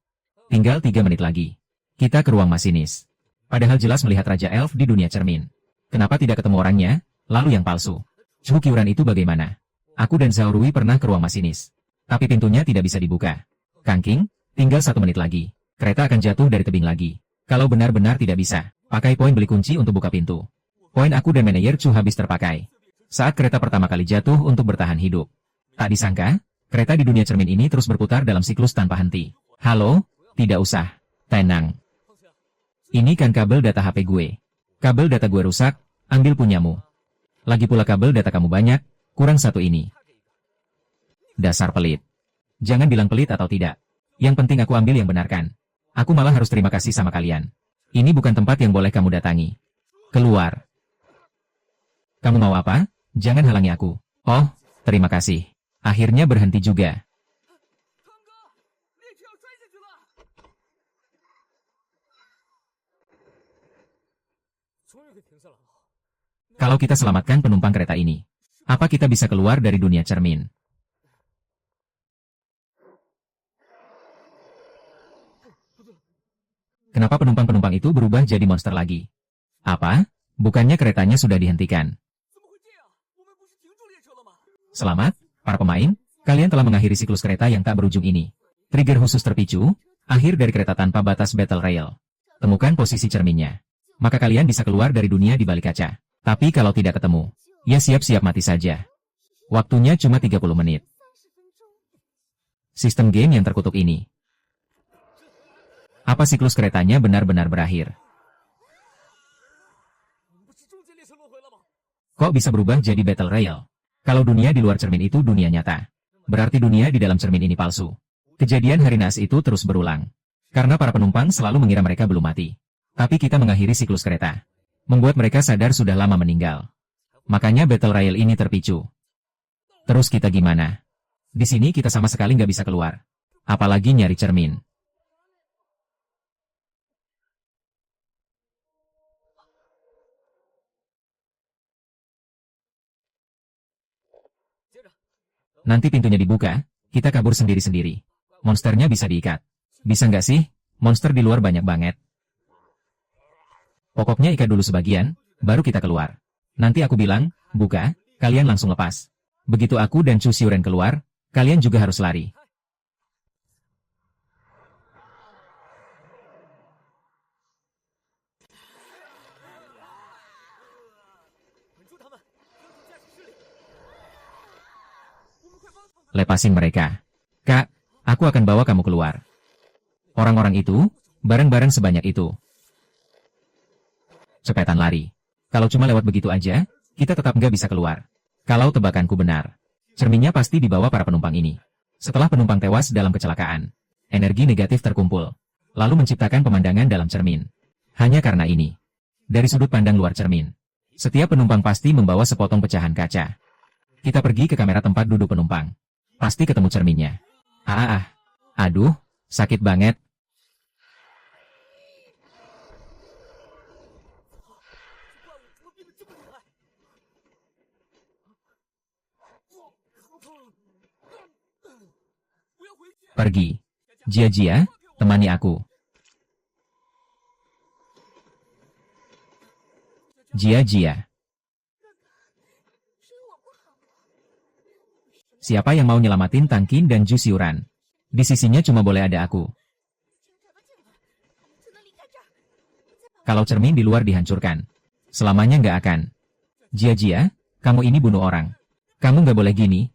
Tinggal 3 menit lagi. Kita ke ruang masinis. Padahal jelas melihat Raja Elf di dunia cermin. Kenapa tidak ketemu orangnya, lalu yang palsu? Chu Qiuran itu bagaimana? Aku dan Zhao Rui pernah ke ruang masinis. Tapi pintunya tidak bisa dibuka. Kang King, tinggal 1 menit lagi. Kereta akan jatuh dari tebing lagi. Kalau benar-benar tidak bisa, pakai poin beli kunci untuk buka pintu. Poin aku dan manajer Chu habis terpakai saat kereta pertama kali jatuh untuk bertahan hidup. Tak disangka, kereta di dunia cermin ini terus berputar dalam siklus tanpa henti. Halo? Tidak usah. Tenang. Ini kan kabel data HP gue. Kabel data gue rusak, ambil punyamu. Lagi pula kabel data kamu banyak, kurang satu ini. Dasar pelit. Jangan bilang pelit atau tidak. Yang penting aku ambil yang benarkan. Aku malah harus terima kasih sama kalian. Ini bukan tempat yang boleh kamu datangi. Keluar. Kamu mau apa? Jangan halangi aku. Oh, terima kasih. Akhirnya berhenti juga. Kalau kita selamatkan penumpang kereta ini, apa kita bisa keluar dari dunia cermin? Kenapa penumpang-penumpang itu berubah jadi monster lagi? Apa? Bukannya keretanya sudah dihentikan? Selamat, para pemain, kalian telah mengakhiri siklus kereta yang tak berujung ini. Trigger khusus terpicu, akhir dari kereta tanpa batas Battle Rail. Temukan posisi cerminnya. Maka kalian bisa keluar dari dunia di balik kaca. Tapi kalau tidak ketemu, ya siap-siap mati saja. Waktunya cuma 30 menit. Sistem game yang terkutuk ini. Apa siklus keretanya benar-benar berakhir? Kok bisa berubah jadi Battle Rail? Kalau dunia di luar cermin itu dunia nyata, berarti dunia di dalam cermin ini palsu. Kejadian hari naas itu terus berulang. Karena para penumpang selalu mengira mereka belum mati. Tapi kita mengakhiri siklus kereta. Membuat mereka sadar sudah lama meninggal. Makanya Battle Royale ini terpicu. Terus kita gimana? Di sini kita sama sekali nggak bisa keluar. Apalagi nyari cermin. Nanti pintunya dibuka, kita kabur sendiri-sendiri. Monsternya bisa diikat. Bisa nggak sih? Monster di luar banyak banget. Pokoknya ikat dulu sebagian, baru kita keluar. Nanti aku bilang, buka, kalian langsung lepas. Begitu aku dan Chu Xiuren keluar, kalian juga harus lari. Lepasin mereka. Kak, aku akan bawa kamu keluar. Orang-orang itu, barang-barang sebanyak itu. Cepetan lari. Kalau cuma lewat begitu aja, kita tetap nggak bisa keluar. Kalau tebakanku benar, cerminnya pasti dibawa para penumpang ini. Setelah penumpang tewas dalam kecelakaan, energi negatif terkumpul, lalu menciptakan pemandangan dalam cermin. Hanya karena ini, dari sudut pandang luar cermin, setiap penumpang pasti membawa sepotong pecahan kaca. Kita pergi ke kamera tempat duduk penumpang. Pasti ketemu cerminnya. Aduh, sakit banget. Pergi. Jia-Jia, temani aku. Jia-Jia. Siapa yang mau nyelamatin Tang Qin dan Zhu Xiuran? Di sisinya cuma boleh ada aku. Kalau cermin di luar dihancurkan, selamanya nggak akan. Jia-Jia, kamu ini bunuh orang. Kamu nggak boleh gini.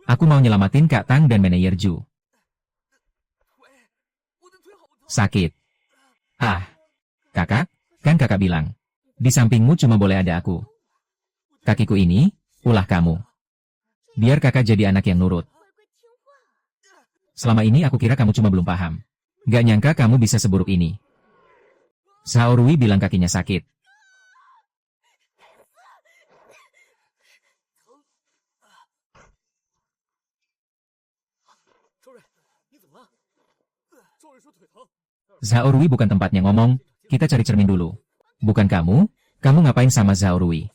Aku mau nyelamatin Kak Tang dan manajer Zhu. Sakit. Kakak, kan kakak bilang, di sampingmu cuma boleh ada aku. Kakiku ini, ulah kamu. Biar kakak jadi anak yang nurut. Selama ini aku kira kamu cuma belum paham. Gak nyangka kamu bisa seburuk ini. Zhao Rui bilang kakinya sakit. Zhao Rui bukan tempatnya ngomong, kita cari cermin dulu. Bukan kamu ngapain sama Zhao Rui?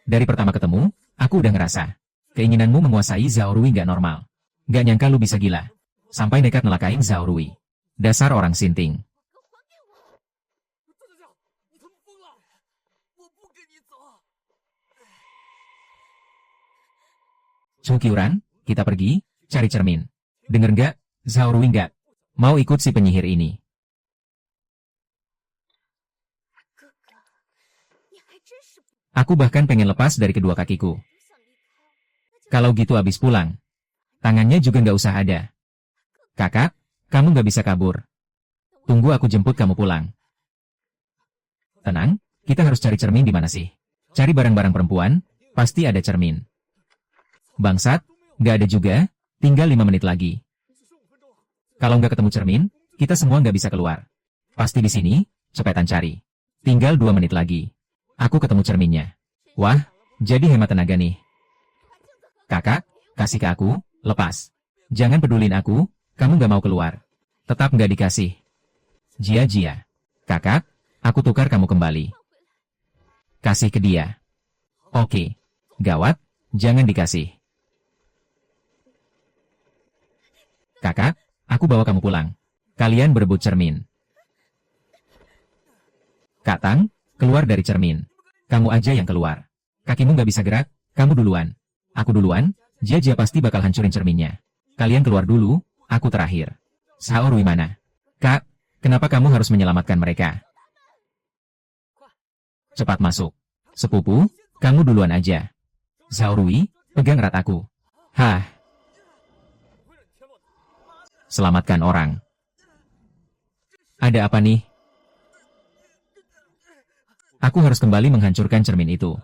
Dari pertama ketemu, aku udah ngerasa. Keinginanmu menguasai Zhao Rui gak normal. Gak nyangka lu bisa gila. Sampai nekat nelakain Zhao Rui. Dasar orang sinting. Chu Qiuran, kita pergi, cari cermin. Denger nggak, Zhao Rui nggak mau ikut si penyihir ini. Aku bahkan pengen lepas dari kedua kakiku. Kalau gitu abis pulang. Tangannya juga nggak usah ada. Kakak, kamu nggak bisa kabur. Tunggu aku jemput kamu pulang. Tenang, kita harus cari cermin di mana sih? Cari barang-barang perempuan, pasti ada cermin. Bangsat, nggak ada juga, tinggal 5 menit lagi. Kalau nggak ketemu cermin, kita semua nggak bisa keluar. Pasti di sini, cepetan cari. Tinggal 2 menit lagi. Aku ketemu cerminnya. Wah, jadi hemat tenaga nih. Kakak, kasih ke aku, lepas. Jangan pedulin aku, kamu nggak mau keluar. Tetap nggak dikasih. Jia-jia. Kakak, aku tukar kamu kembali. Kasih ke dia. Oke. Gawat, jangan dikasih. Kakak, aku bawa kamu pulang. Kalian berebut cermin. Kak Tang, keluar dari cermin. Kamu aja yang keluar. Kakimu nggak bisa gerak, kamu duluan. Aku duluan, Jia pasti bakal hancurin cerminnya. Kalian keluar dulu, aku terakhir. Xiaorui mana? Kak, kenapa kamu harus menyelamatkan mereka? Cepat masuk. Sepupu, kamu duluan aja. Xiaorui, pegang erat aku. Hah. Selamatkan orang. Ada apa nih? Aku harus kembali menghancurkan cermin itu.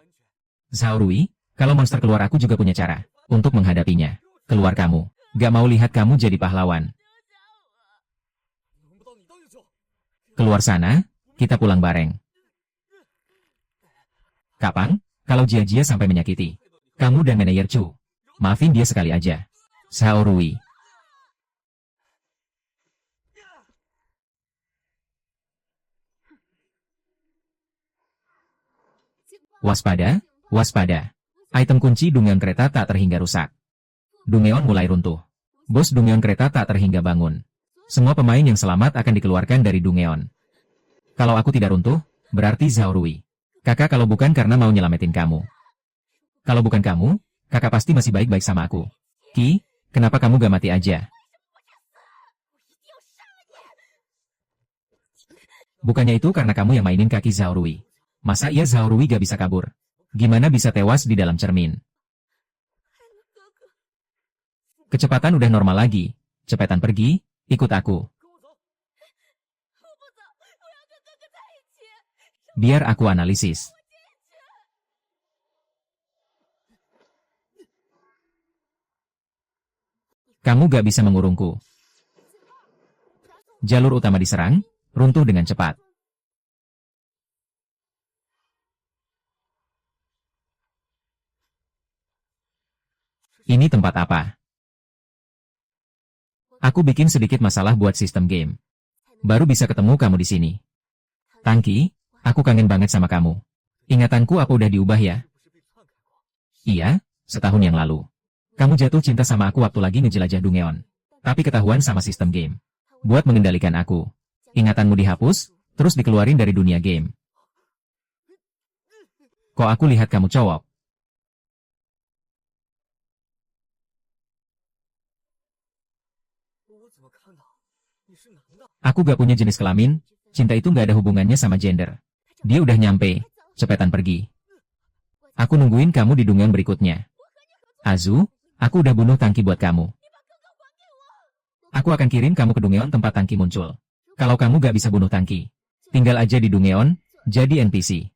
Xiaorui, kalau monster keluar aku juga punya cara untuk menghadapinya. Keluar kamu. Gak mau lihat kamu jadi pahlawan. Keluar sana, kita pulang bareng. Kapan? Kalau Jia sampai menyakiti kamu dan manajer Chu, maafin dia sekali aja. Xiaorui. Waspada, waspada. Item kunci Dungeon kereta tak terhingga rusak. Dungeon mulai runtuh. Bos Dungeon kereta tak terhingga bangun. Semua pemain yang selamat akan dikeluarkan dari Dungeon. Kalau aku tidak runtuh, berarti Xiaorui. Kakak kalau bukan karena mau nyelamatin kamu. Kalau bukan kamu, kakak pasti masih baik-baik sama aku. Ki, kenapa kamu gak mati aja? Bukannya itu karena kamu yang mainin kaki Xiaorui. Masa iya Xiaorui gak bisa kabur? Gimana bisa tewas di dalam cermin? Kecepatan udah normal lagi. Cepetan pergi, ikut aku. Biar aku analisis. Kamu gak bisa mengurungku. Jalur utama diserang, runtuh dengan cepat. Ini tempat apa? Aku bikin sedikit masalah buat sistem game. Baru bisa ketemu kamu di sini. Tangki, aku kangen banget sama kamu. Ingatanku apa udah diubah ya? Iya, setahun yang lalu. Kamu jatuh cinta sama aku waktu lagi ngejelajah Dungeon. Tapi ketahuan sama sistem game. Buat mengendalikan aku. Ingatanmu dihapus, terus dikeluarin dari dunia game. Kok aku lihat kamu cowok? Aku gak punya jenis kelamin, cinta itu gak ada hubungannya sama gender. Dia udah nyampe, cepetan pergi. Aku nungguin kamu di Dungeon berikutnya. Azu, aku udah bunuh Tangki buat kamu. Aku akan kirim kamu ke Dungeon tempat Tangki muncul. Kalau kamu gak bisa bunuh Tangki, tinggal aja di Dungeon, jadi NPC.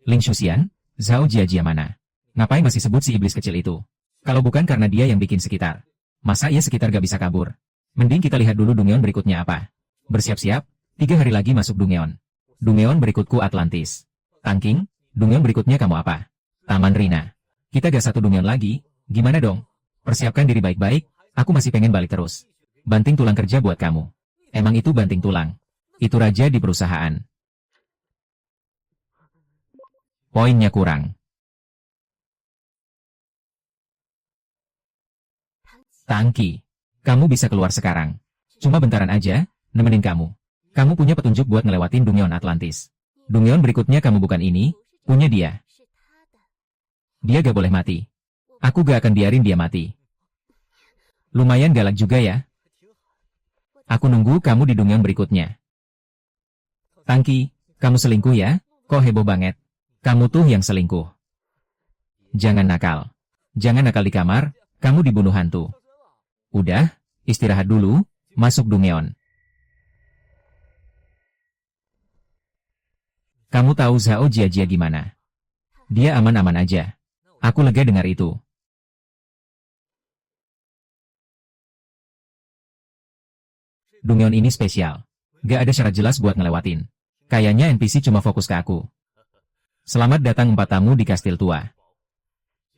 Ling Shuxian, Zhao Jia mana? Ngapain masih sebut si iblis kecil itu? Kalau bukan karena dia yang bikin sekitar. Masa ia sekitar gak bisa kabur? Mending kita lihat dulu Dungeon berikutnya apa. Bersiap-siap, 3 hari lagi masuk Dungeon. Dungeon berikutku Atlantis. Tangking, Dungeon berikutnya kamu apa? Taman Rina. Kita gak satu Dungeon lagi, gimana dong? Persiapkan diri baik-baik, aku masih pengen balik terus. Banting tulang kerja buat kamu. Emang itu banting tulang. Itu raja di perusahaan. Poinnya kurang. Tangki, kamu bisa keluar sekarang. Cuma bentaran aja, nemenin kamu. Kamu punya petunjuk buat ngelewatin Dungeon Atlantis. Dungeon berikutnya kamu bukan ini, punya dia. Dia gak boleh mati. Aku gak akan biarin dia mati. Lumayan galak juga ya. Aku nunggu kamu di dungeon berikutnya. Tangki, kamu selingkuh ya? Kok heboh banget? Kamu tuh yang selingkuh. Jangan nakal. Jangan nakal di kamar, kamu dibunuh hantu. Udah, istirahat dulu, masuk dungeon. Kamu tahu Zhao Jiajia gimana? Dia aman-aman aja. Aku lega dengar itu. Dungeon ini spesial. Gak ada syarat jelas buat ngelewatin. Kayaknya NPC cuma fokus ke aku. Selamat datang 4 tamu di kastil tua.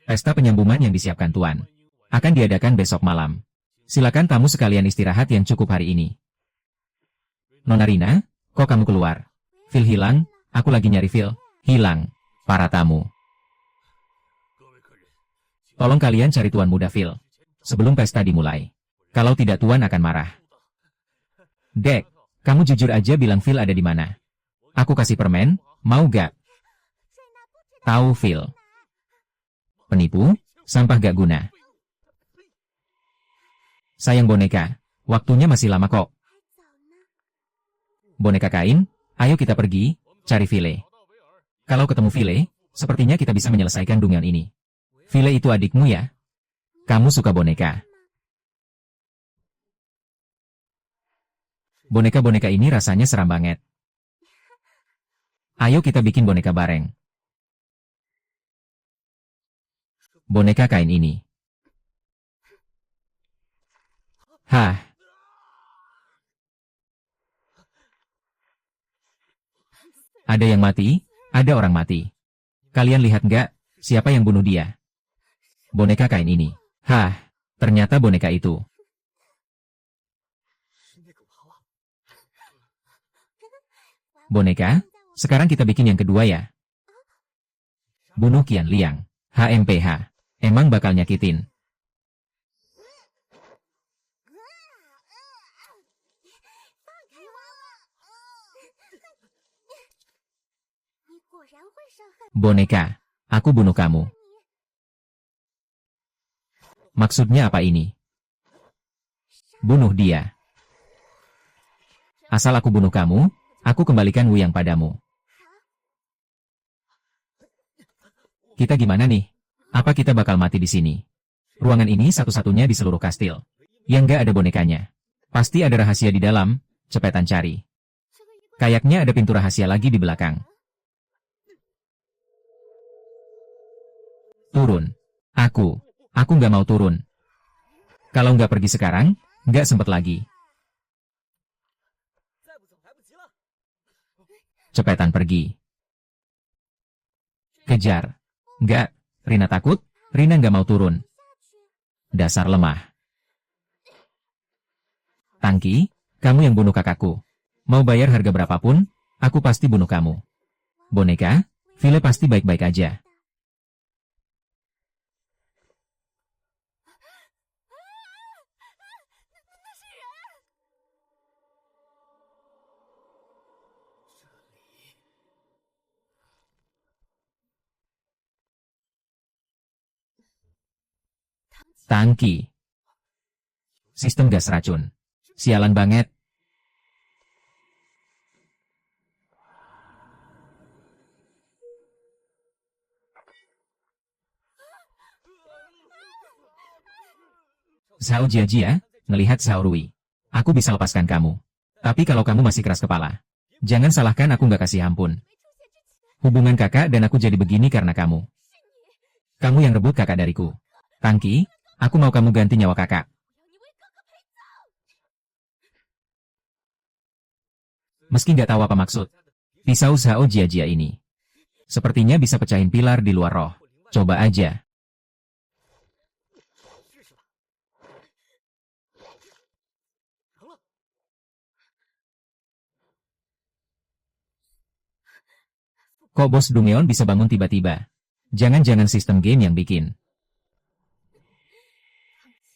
Pesta penyambuman yang disiapkan Tuan akan diadakan besok malam. Silakan tamu sekalian istirahat yang cukup hari ini. Nona Rina, kok kamu keluar? Phil hilang, aku lagi nyari Phil. Hilang. Para tamu. Tolong kalian cari Tuan muda Phil. Sebelum pesta dimulai. Kalau tidak Tuan akan marah. Dek, kamu jujur aja bilang Phil ada di mana. Aku kasih permen, mau gak? Tahu Phil. Penipu, sampah gak guna. Sayang boneka, waktunya masih lama kok. Boneka kain, ayo kita pergi, cari File. Kalau ketemu File, sepertinya kita bisa menyelesaikan dungeon ini. File itu adikmu ya? Kamu suka boneka? Boneka-boneka ini rasanya seram banget. Ayo kita bikin boneka bareng. Boneka kain ini. Hah. Ada yang mati, ada orang mati. Kalian lihat nggak, siapa yang bunuh dia? Boneka kain ini. Hah, ternyata boneka itu. Boneka, sekarang kita bikin yang kedua ya. Bunuh Qian Liang. HMPH. Emang bakal nyakitin. Boneka, aku bunuh kamu. Maksudnya apa ini? Bunuh dia. Asal aku bunuh kamu, aku kembalikan Wuyang padamu. Kita gimana nih? Apa kita bakal mati di sini? Ruangan ini satu-satunya di seluruh kastil. Yang nggak ada bonekanya. Pasti ada rahasia di dalam, cepetan cari. Kayaknya ada pintu rahasia lagi di belakang. Turun. Aku nggak mau turun. Kalau nggak pergi sekarang, nggak sempet lagi. Cepetan pergi. Kejar. Nggak, Rina takut, Rina nggak mau turun. Dasar lemah. Tangki, kamu yang bunuh kakakku. Mau bayar harga berapapun, aku pasti bunuh kamu. Boneka, File pasti baik-baik aja. Tangki. Sistem gas racun. Sialan banget. Zhao Jiajia, ngelihat Zhao Rui. Aku bisa lepaskan kamu. Tapi kalau kamu masih keras kepala, jangan salahkan aku nggak kasih ampun. Hubungan kakak dan aku jadi begini karena kamu. Kamu yang rebut kakak dariku. Tangki, aku mau kamu ganti nyawa kakak. Meski nggak tahu apa maksud, pisau Zhao Jiajia ini sepertinya bisa pecahin pilar di luar roh. Coba aja. Kok bos Dungeon bisa bangun tiba-tiba? Jangan-jangan sistem game yang bikin.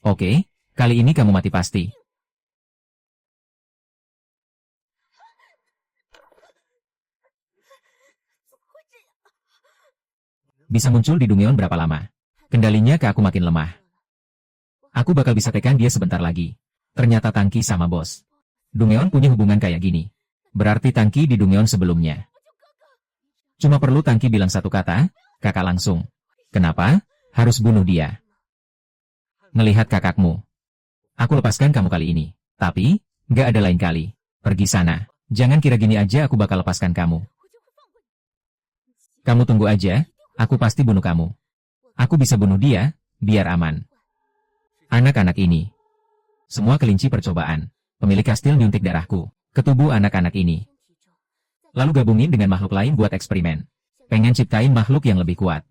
Oke, kali ini kamu mati pasti. Bisa muncul di Dungeon berapa lama? Kendalinya ke aku makin lemah. Aku bakal bisa tekan dia sebentar lagi. Ternyata Tangki sama bos. Dungeon punya hubungan kayak gini. Berarti Tangki di Dungeon sebelumnya. Cuma perlu Tangki bilang satu kata, kakak langsung. Kenapa? Harus bunuh dia. Ngelihat kakakmu. Aku lepaskan kamu kali ini. Tapi, nggak ada lain kali. Pergi sana. Jangan kira gini aja aku bakal lepaskan kamu. Kamu tunggu aja, aku pasti bunuh kamu. Aku bisa bunuh dia, biar aman. Anak-anak ini. Semua kelinci percobaan. Pemilik kastil nyuntik darahku ke tubuh anak-anak ini. Lalu gabungin dengan makhluk lain buat eksperimen. Pengen ciptain makhluk yang lebih kuat.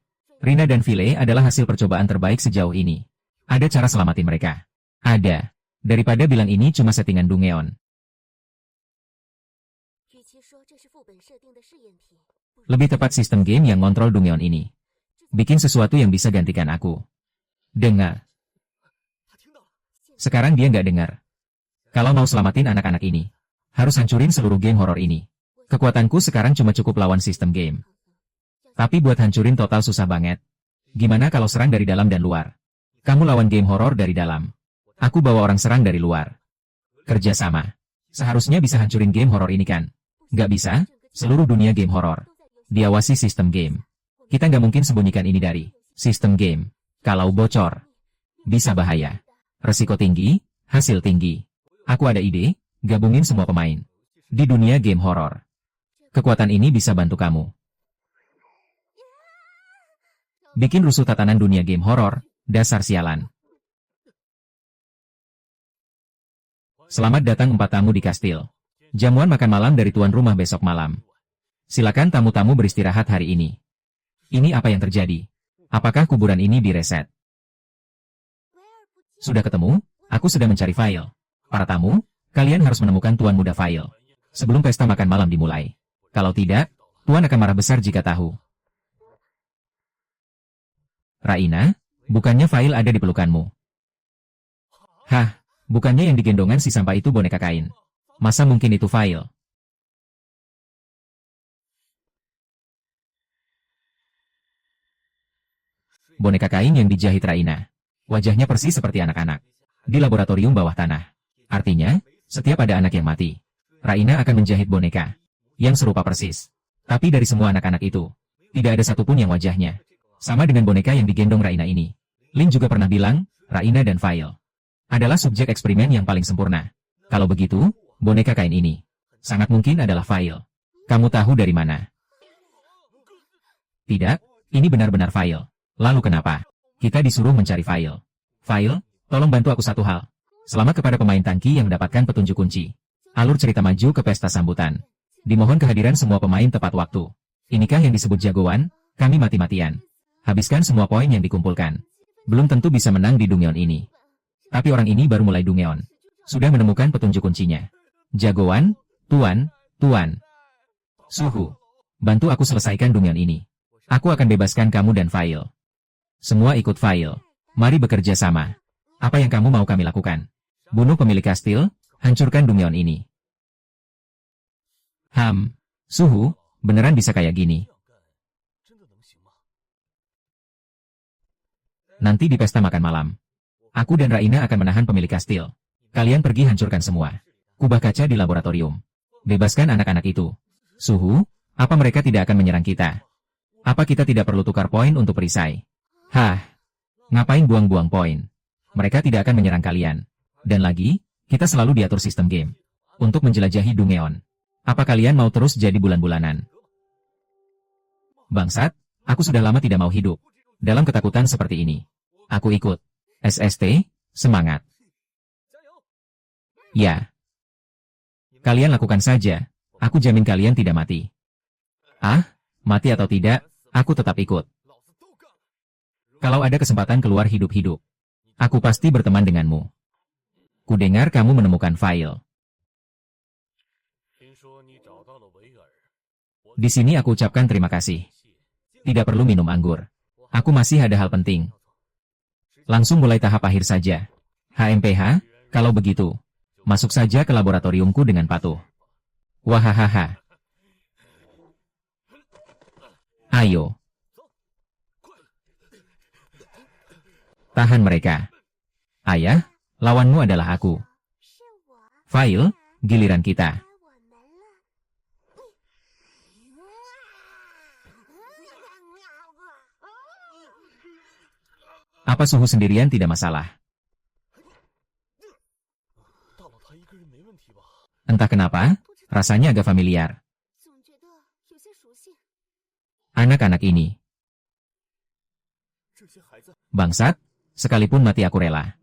Rina dan Vile adalah hasil percobaan terbaik sejauh ini. Ada cara selamatin mereka? Ada. Daripada bilang ini cuma settingan Dungeon. Lebih tepat sistem game yang ngontrol Dungeon ini. Bikin sesuatu yang bisa gantikan aku. Dengar. Sekarang dia nggak dengar. Kalau mau selamatin anak-anak ini, harus hancurin seluruh game horor ini. Kekuatanku sekarang cuma cukup lawan sistem game. Tapi buat hancurin total susah banget. Gimana kalau serang dari dalam dan luar? Kamu lawan game horor dari dalam. Aku bawa orang serang dari luar. Kerja sama. Seharusnya bisa hancurin game horor ini kan? Nggak bisa? Seluruh dunia game horor diawasi sistem game. Kita nggak mungkin sembunyikan ini dari sistem game. Kalau bocor, bisa bahaya. Resiko tinggi, hasil tinggi. Aku ada ide, gabungin semua pemain di dunia game horor. Kekuatan ini bisa bantu kamu. Bikin rusuh tatanan dunia game horor, dasar sialan. Selamat datang 4 tamu di kastil. Jamuan makan malam dari tuan rumah besok malam. Silakan tamu-tamu beristirahat hari ini. Ini apa yang terjadi? Apakah kuburan ini direset? Sudah ketemu? Aku sedang mencari file. Para tamu, kalian harus menemukan tuan muda file sebelum pesta makan malam dimulai. Kalau tidak, tuan akan marah besar jika tahu. Raina, bukannya file ada di pelukanmu? Hah, bukannya yang digendongan si sampah itu boneka kain? Masa mungkin itu file? Boneka kain yang dijahit Raina. Wajahnya persis seperti anak-anak di laboratorium bawah tanah. Artinya, setiap ada anak yang mati, Raina akan menjahit boneka yang serupa persis. Tapi dari semua anak-anak itu, tidak ada satupun yang wajahnya sama dengan boneka yang digendong Raina ini. Lin juga pernah bilang, Raina dan File adalah subjek eksperimen yang paling sempurna. Kalau begitu, boneka kain ini sangat mungkin adalah File. Kamu tahu dari mana? Tidak, ini benar-benar File. Lalu kenapa kita disuruh mencari File? File, tolong bantu aku satu hal. Selamat kepada pemain Tangki yang mendapatkan petunjuk kunci. Alur cerita maju ke pesta sambutan. Dimohon kehadiran semua pemain tepat waktu. Inikah yang disebut jagoan? Kami mati-matian. Habiskan semua poin yang dikumpulkan. Belum tentu bisa menang di Dungeon ini. Tapi orang ini baru mulai Dungeon. Sudah menemukan petunjuk kuncinya. Jagoan, tuan. Suhu. Bantu aku selesaikan Dungeon ini. Aku akan bebaskan kamu dan File. Semua ikut File. Mari bekerja sama. Apa yang kamu mau kami lakukan? Bunuh pemilik kastil, hancurkan Dungeon ini. Suhu, beneran bisa kayak gini? Nanti di pesta makan malam, aku dan Raina akan menahan pemilik kastil. Kalian pergi hancurkan semua kubah kaca di laboratorium. Bebaskan anak-anak itu. Suhu, apa mereka tidak akan menyerang kita? Apa kita tidak perlu tukar poin untuk perisai? Ngapain buang-buang poin? Mereka tidak akan menyerang kalian. Dan lagi, kita selalu diatur sistem game untuk menjelajahi Dungeon. Apa kalian mau terus jadi bulan-bulanan? Bangsat, aku sudah lama tidak mau hidup dalam ketakutan seperti ini. Aku ikut. SST, semangat. Ya. Kalian lakukan saja. Aku jamin kalian tidak mati. Mati atau tidak, aku tetap ikut. Kalau ada kesempatan keluar hidup-hidup, aku pasti berteman denganmu. Kudengar kamu menemukan File. Di sini aku ucapkan terima kasih. Tidak perlu minum anggur. Aku masih ada hal penting. Langsung mulai tahap akhir saja. HMPH, kalau begitu, masuk saja ke laboratoriumku dengan patuh. Wahahaha. Ayo. Tahan mereka. Ayah, lawanmu adalah aku. File, Giliran kita. Apa Suhu sendirian tidak masalah? Entah kenapa, rasanya agak familiar. Anak-anak ini. Bangsat, sekalipun mati aku rela.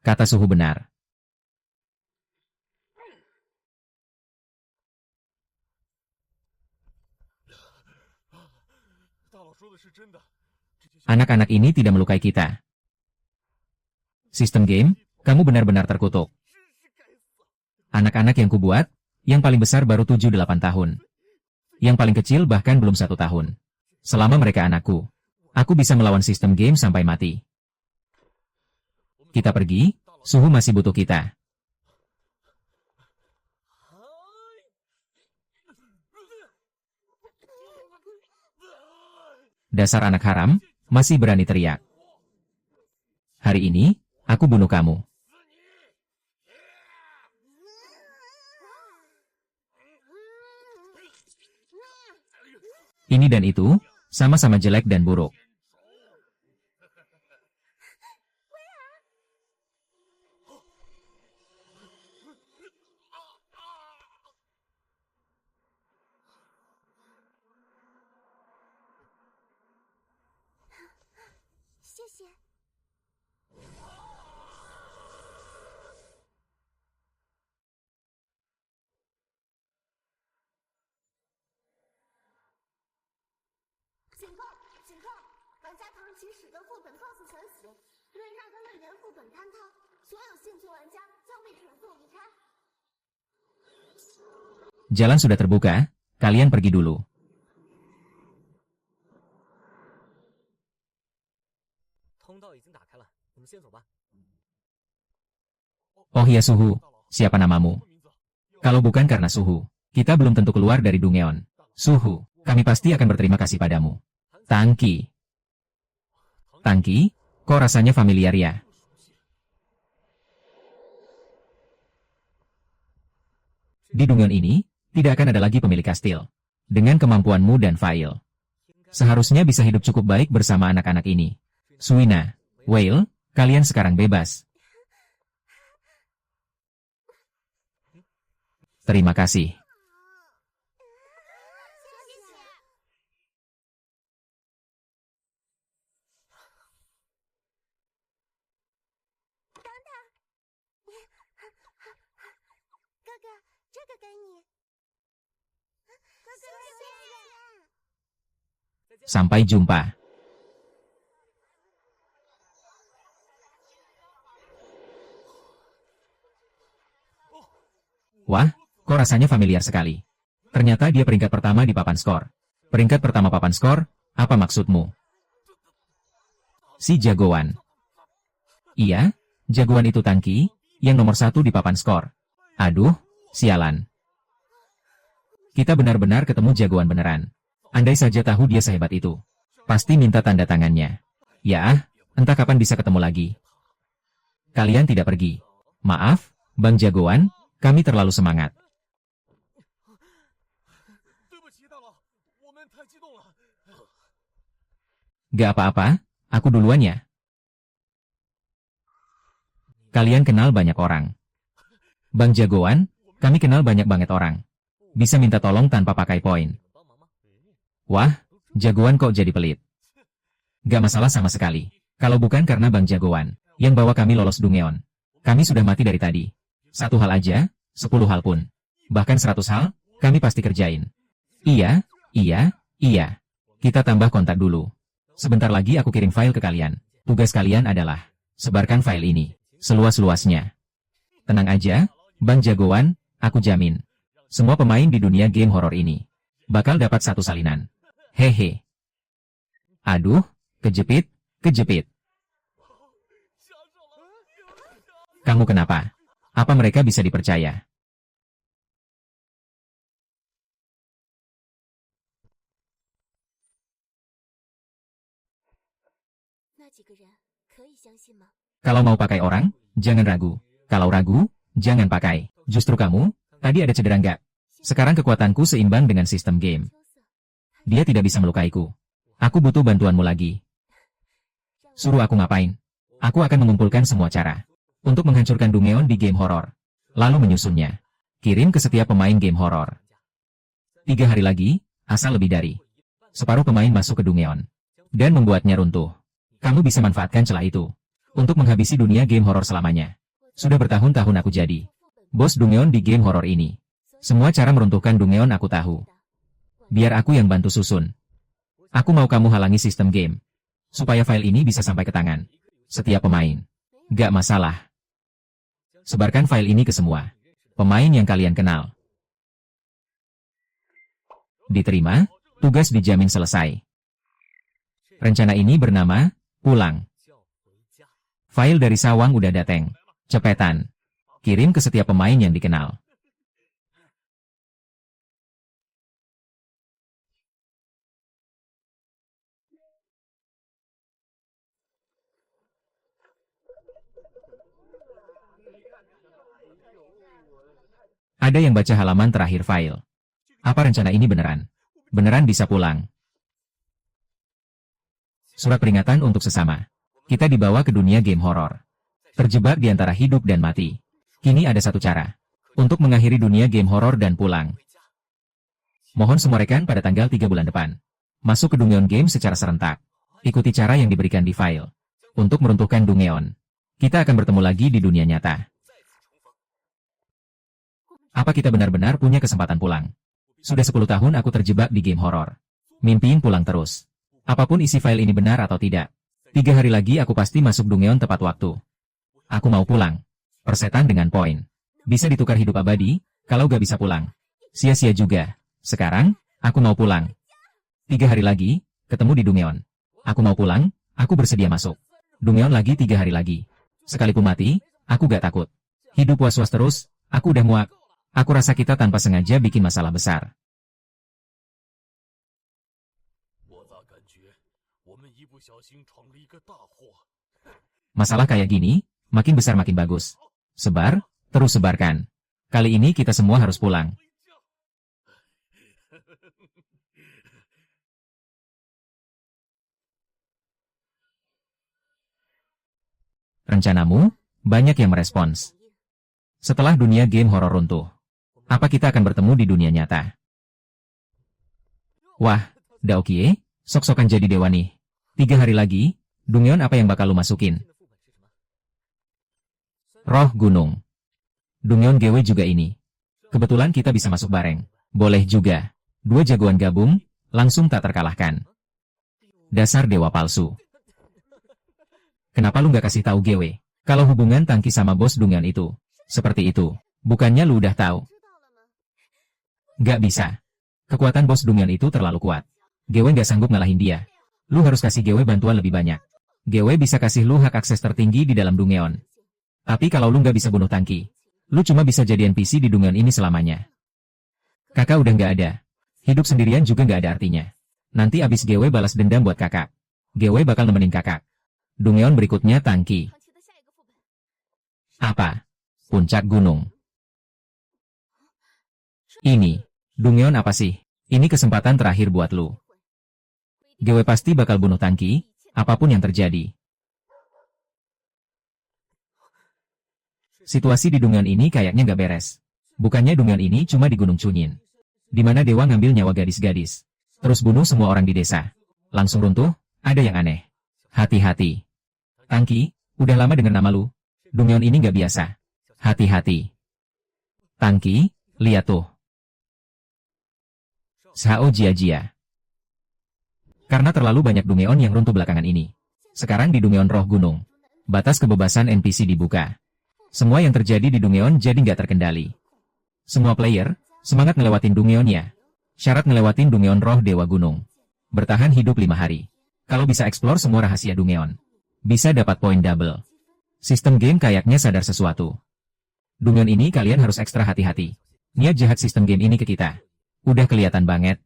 Kata Suhu benar. Anak-anak ini tidak melukai kita. Sistem game, kamu benar-benar terkutuk. Anak-anak yang kubuat, yang paling besar baru 7-8 tahun. Yang paling kecil bahkan belum 1 tahun. Selama mereka anakku, aku bisa melawan sistem game sampai mati. Kita pergi, Suhu masih butuh kita. Dasar anak haram, masih berani teriak. Hari ini, aku bunuh kamu. Ini dan itu, sama-sama jelek dan buruk. Jalan sudah terbuka, kalian pergi dulu. Oh iya Suhu, siapa namamu? Kalau bukan karena Suhu, kita belum tentu keluar dari Dungeon. Suhu, kami pasti akan berterima kasih padamu. Tangki. Tangki, kok rasanya familiar ya? Di Dungeon ini, tidak akan ada lagi pemilik kastil. Dengan kemampuanmu dan file, seharusnya bisa hidup cukup baik bersama anak-anak ini. Suina, Whale, kalian sekarang bebas. Terima kasih. Sampai jumpa. Wah, kok rasanya familiar sekali. Ternyata dia peringkat pertama di papan skor. Peringkat pertama papan skor, apa maksudmu? Si jagoan. Iya, jagoan itu Tangki, yang nomor 1 di papan skor. Aduh, sialan. Kita benar-benar ketemu jagoan beneran. Andai saja tahu dia sehebat itu. Pasti minta tanda tangannya. Ya, entah kapan bisa ketemu lagi. Kalian tidak pergi. Maaf, Bang Jagoan, kami terlalu semangat. Gak apa-apa, aku duluan ya. Kalian kenal banyak orang. Bang Jagoan, kami kenal banyak banget orang. Bisa minta tolong tanpa pakai poin. Wah, Jagoan kok jadi pelit. Gak masalah sama sekali. Kalau bukan karena Bang Jagoan, yang bawa kami lolos Dungeon. Kami sudah mati dari tadi. 1 hal aja, 10 hal pun. Bahkan 100 hal, kami pasti kerjain. Iya, iya, iya. Kita tambah kontak dulu. Sebentar lagi aku kirim file ke kalian. Tugas kalian adalah, sebarkan file ini, seluas-luasnya. Tenang aja, Bang Jagoan, aku jamin. Semua pemain di dunia game horor ini, bakal dapat 1 salinan. Hehe. Aduh, kejepit, kejepit. Kamu kenapa? Apa mereka bisa dipercaya? Kalau mau pakai orang, jangan ragu. Kalau ragu, jangan pakai. Justru kamu, tadi ada cedera nggak? Sekarang kekuatanku seimbang dengan sistem game. Dia tidak bisa melukaiku. Aku butuh bantuanmu lagi. Suruh aku ngapain? Aku akan mengumpulkan semua cara untuk menghancurkan Dungeon di game horor. Lalu menyusunnya. Kirim ke setiap pemain game horor. 3 hari lagi, asal lebih dari separuh pemain masuk ke Dungeon dan membuatnya runtuh. Kamu bisa manfaatkan celah itu untuk menghabisi dunia game horor selamanya. Sudah bertahun-tahun aku jadi bos Dungeon di game horor ini. Semua cara meruntuhkan Dungeon aku tahu. Biar aku yang bantu susun. Aku mau kamu halangi sistem game supaya file ini bisa sampai ke tangan setiap pemain. Gak masalah. Sebarkan file ini ke semua pemain yang kalian kenal. Diterima, tugas dijamin selesai. Rencana ini bernama Pulang. File dari Sawang udah dateng. Cepetan. Kirim ke setiap pemain yang dikenal. Ada yang baca halaman terakhir file. Apa rencana ini beneran? Beneran bisa pulang. Surat peringatan untuk sesama. Kita dibawa ke dunia game horor. Terjebak di antara hidup dan mati. Kini ada satu cara untuk mengakhiri dunia game horor dan pulang. Mohon semua rekan pada tanggal 3 bulan depan. Masuk ke Dungeon Game secara serentak. Ikuti cara yang diberikan di file untuk meruntuhkan Dungeon. Kita akan bertemu lagi di dunia nyata. Apa kita benar-benar punya kesempatan pulang? Sudah 10 tahun aku terjebak di game horor. Mimpiin pulang terus. Apapun isi file ini benar atau tidak. 3 hari lagi aku pasti masuk Dungeon tepat waktu. Aku mau pulang. Persetan dengan poin. Bisa ditukar hidup abadi, kalau gak bisa pulang. Sia-sia juga. Sekarang, aku mau pulang. 3 hari lagi, ketemu di Dungeon. Aku mau pulang, aku bersedia masuk. Dungeon lagi 3 hari lagi. Sekalipun mati, aku gak takut. Hidup was-was terus, aku udah muak. Aku rasa kita tanpa sengaja bikin masalah besar. Masalah kayak gini, makin besar makin bagus. Sebar, terus sebarkan. Kali ini kita semua harus pulang. Rencanamu, banyak yang merespons. Setelah dunia game horor runtuh, apa kita akan bertemu di dunia nyata? Wah, Daokie, sok-sokan jadi dewa nih. 3 hari lagi, Dungeon apa yang bakal lu masukin? Roh Gunung. Dungeon GW juga ini. Kebetulan kita bisa masuk bareng. Boleh juga. 2 jagoan gabung, langsung tak terkalahkan. Dasar dewa palsu. Kenapa lu gak kasih tahu GW? Kalau hubungan Tangki sama bos Dungeon itu seperti itu, bukannya lu udah tahu? Gak bisa. Kekuatan bos Dungeon itu terlalu kuat. GW gak sanggup ngalahin dia. Lu harus kasih GW bantuan lebih banyak. GW bisa kasih lu hak akses tertinggi di dalam Dungeon. Tapi kalau lu gak bisa bunuh Tangki, lu cuma bisa jadi NPC di Dungeon ini selamanya. Kakak udah gak ada. Hidup sendirian juga gak ada artinya. Nanti abis GW balas dendam buat kakak. GW bakal nemenin kakak. Dungeon berikutnya Tangki. Apa? Puncak gunung. Ini, Dungeon apa sih? Ini kesempatan terakhir buat lu. GW pasti bakal bunuh Tangki, apapun yang terjadi. Situasi di Dungeon ini kayaknya gak beres. Bukannya Dungeon ini cuma di Gunung Chunyin, di mana dewa ngambil nyawa gadis-gadis, terus bunuh semua orang di desa. Langsung runtuh, ada yang aneh. Hati-hati. Tangki, udah lama denger nama lu. Dungeon ini gak biasa. Hati-hati. Tangki, lihat tuh. Sao Jia-Jia. Karena terlalu banyak Dungeon yang runtuh belakangan ini. Sekarang di Dungeon Roh Gunung, batas kebebasan NPC dibuka. Semua yang terjadi di Dungeon jadi nggak terkendali. Semua player, semangat ngelewatin Dungeonnya. Syarat ngelewatin Dungeon Roh Dewa Gunung. Bertahan hidup 5 hari. Kalau bisa eksplor semua rahasia Dungeon, bisa dapat poin double. Sistem game kayaknya sadar sesuatu. Dungeon ini kalian harus ekstra hati-hati. Niat jahat sistem game ini ke kita udah kelihatan banget.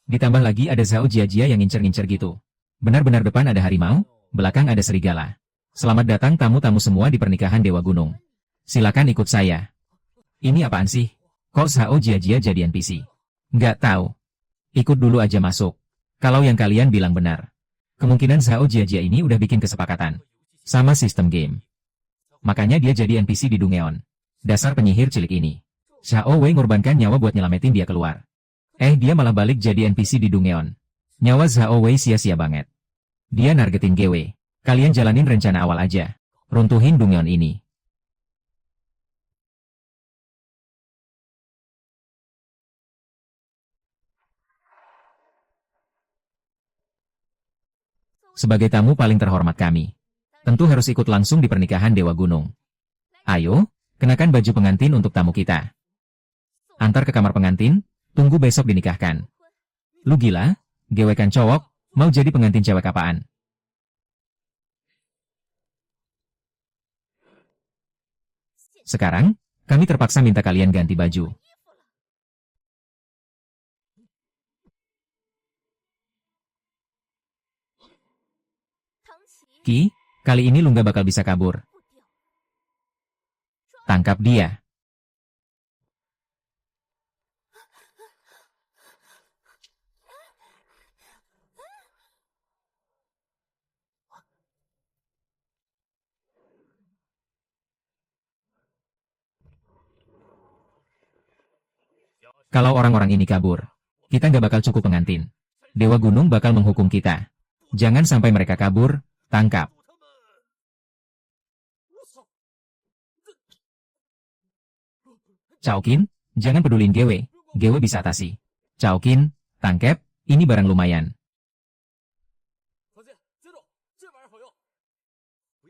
Ditambah lagi ada Zhao Jia-Jia yang ngincer-ngincer gitu. Benar-benar depan ada harimau, Belakang ada serigala. Selamat datang tamu-tamu semua di pernikahan Dewa Gunung. Silakan ikut saya. Ini apaan sih? Kok Zhao Jiajia jadi NPC? Nggak tahu. Ikut dulu aja masuk. Kalau yang kalian bilang benar. Kemungkinan Zhao Jiajia ini udah bikin kesepakatan. Sama sistem game. Makanya dia jadi NPC di Dungeon. Dasar penyihir cilik ini. Zhao Wei ngorbankan nyawa buat nyelamatin dia keluar. Dia malah balik jadi NPC di Dungeon. Nyawa Zhao Wei sia-sia banget. Dia nargetin GW. Kalian jalanin rencana awal aja. Runtuhin Dungeon ini. Sebagai tamu paling terhormat kami, tentu harus ikut langsung di pernikahan Dewa Gunung. Ayo, kenakan baju pengantin untuk tamu kita. Antar ke kamar pengantin, tunggu besok dinikahkan. Lu gila? Gewekan cowok, mau jadi pengantin cewek apaan? Sekarang, kami terpaksa minta kalian ganti baju. Ki, kali ini lu nggak bakal bisa kabur. Tangkap dia. Kalau orang-orang ini kabur, kita nggak bakal cukup pengantin. Dewa Gunung bakal menghukum kita. Jangan sampai mereka kabur, tangkap. Chao-kin, jangan pedulin Gewe. Gewe bisa atasi. Chao-kin, tangkep, ini barang lumayan.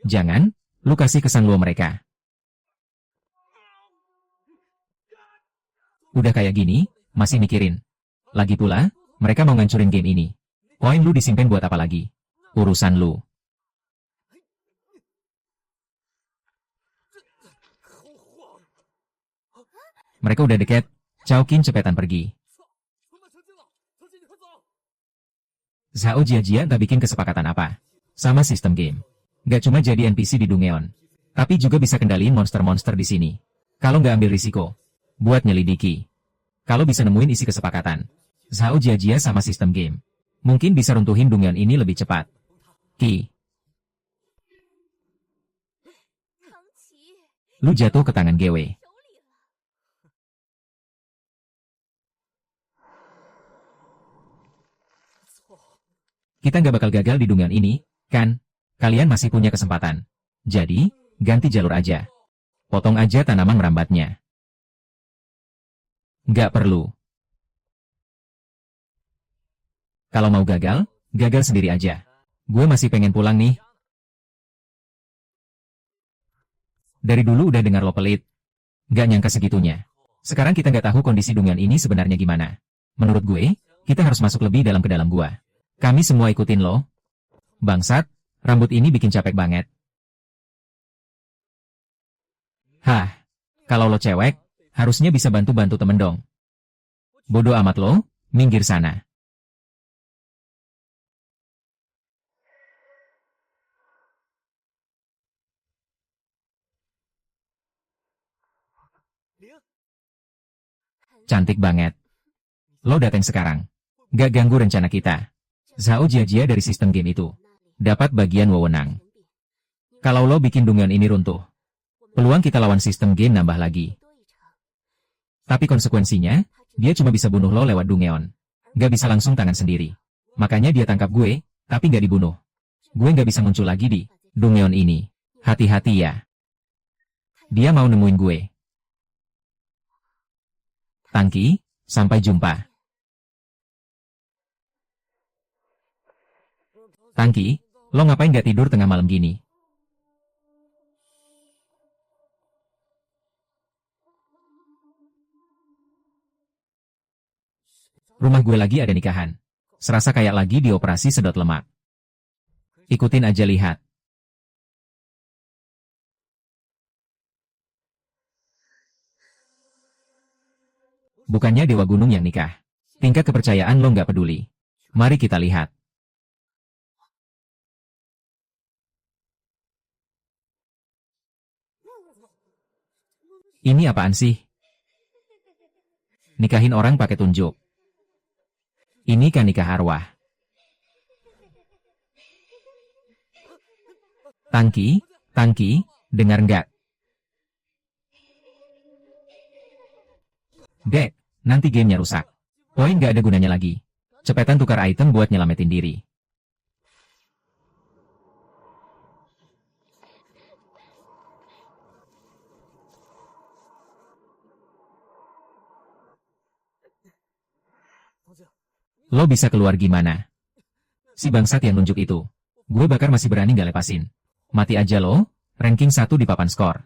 Jangan, lu kasih kesan lu mereka. Udah kayak gini, masih mikirin. Lagi pula, mereka mau ngancurin game ini. Koin lu disimpan buat apa lagi? Urusan lu. Mereka udah deket, Chao-kin cepetan pergi. Zhao Jiajia gak bikin kesepakatan apa. Sama sistem game. Gak cuma jadi NPC di Dungeon. Tapi juga bisa kendaliin monster-monster di sini. Kalau nggak ambil risiko. Buat nyelidiki. Kalau bisa nemuin isi kesepakatan. Zhao Jiajia sama sistem game. Mungkin bisa runtuhin Dungeon ini lebih cepat. Ki. Lu jatuh ke tangan Gewe. Kita nggak bakal gagal di Dungeon ini, kan? Kalian masih punya kesempatan. Jadi, ganti jalur aja. Potong aja tanaman merambatnya. Nggak perlu. Kalau mau gagal, gagal sendiri aja. Gue masih pengen pulang nih. Dari dulu udah dengar lo pelit. Nggak nyangka segitunya. Sekarang kita nggak tahu kondisi Dungeon ini sebenarnya gimana. Menurut gue, kita harus masuk lebih dalam ke dalam gua. Kami semua ikutin lo. Bangsat, rambut ini bikin capek banget. Hah, kalau lo cewek, harusnya bisa bantu-bantu temen dong. Bodoh amat lo, minggir sana. Cantik banget. Lo datang sekarang. Gak ganggu rencana kita. Zhao Jiajia dari sistem game itu. Dapat bagian wewenang. Kalau lo bikin Dungeon ini runtuh, peluang kita lawan sistem game nambah lagi. Tapi konsekuensinya, dia cuma bisa bunuh lo lewat Dungeon. Gak bisa langsung tangan sendiri. Makanya dia tangkap gue, tapi gak dibunuh. Gue gak bisa muncul lagi di Dungeon ini. Hati-hati ya. Dia mau nemuin gue. Tangki, sampai jumpa. Tangki, lo ngapain gak tidur tengah malam gini? Rumah gue lagi ada nikahan. Serasa kayak lagi dioperasi sedot lemak. Ikutin aja lihat. Bukannya Dewa Gunung yang nikah. Tingkat kepercayaan lo nggak peduli. Mari kita lihat. Ini apaan sih? Nikahin orang pakai tunjuk. Ini kan nikah arwah. Tangki, dengar nggak? Dek, nanti gamenya rusak. Poin nggak ada gunanya lagi. Cepetan tukar item buat nyelamatin diri. Lo bisa keluar gimana? Si bangsat yang nunjuk itu. Gue bakar masih berani nggak lepasin. Mati aja lo, ranking 1 di papan skor.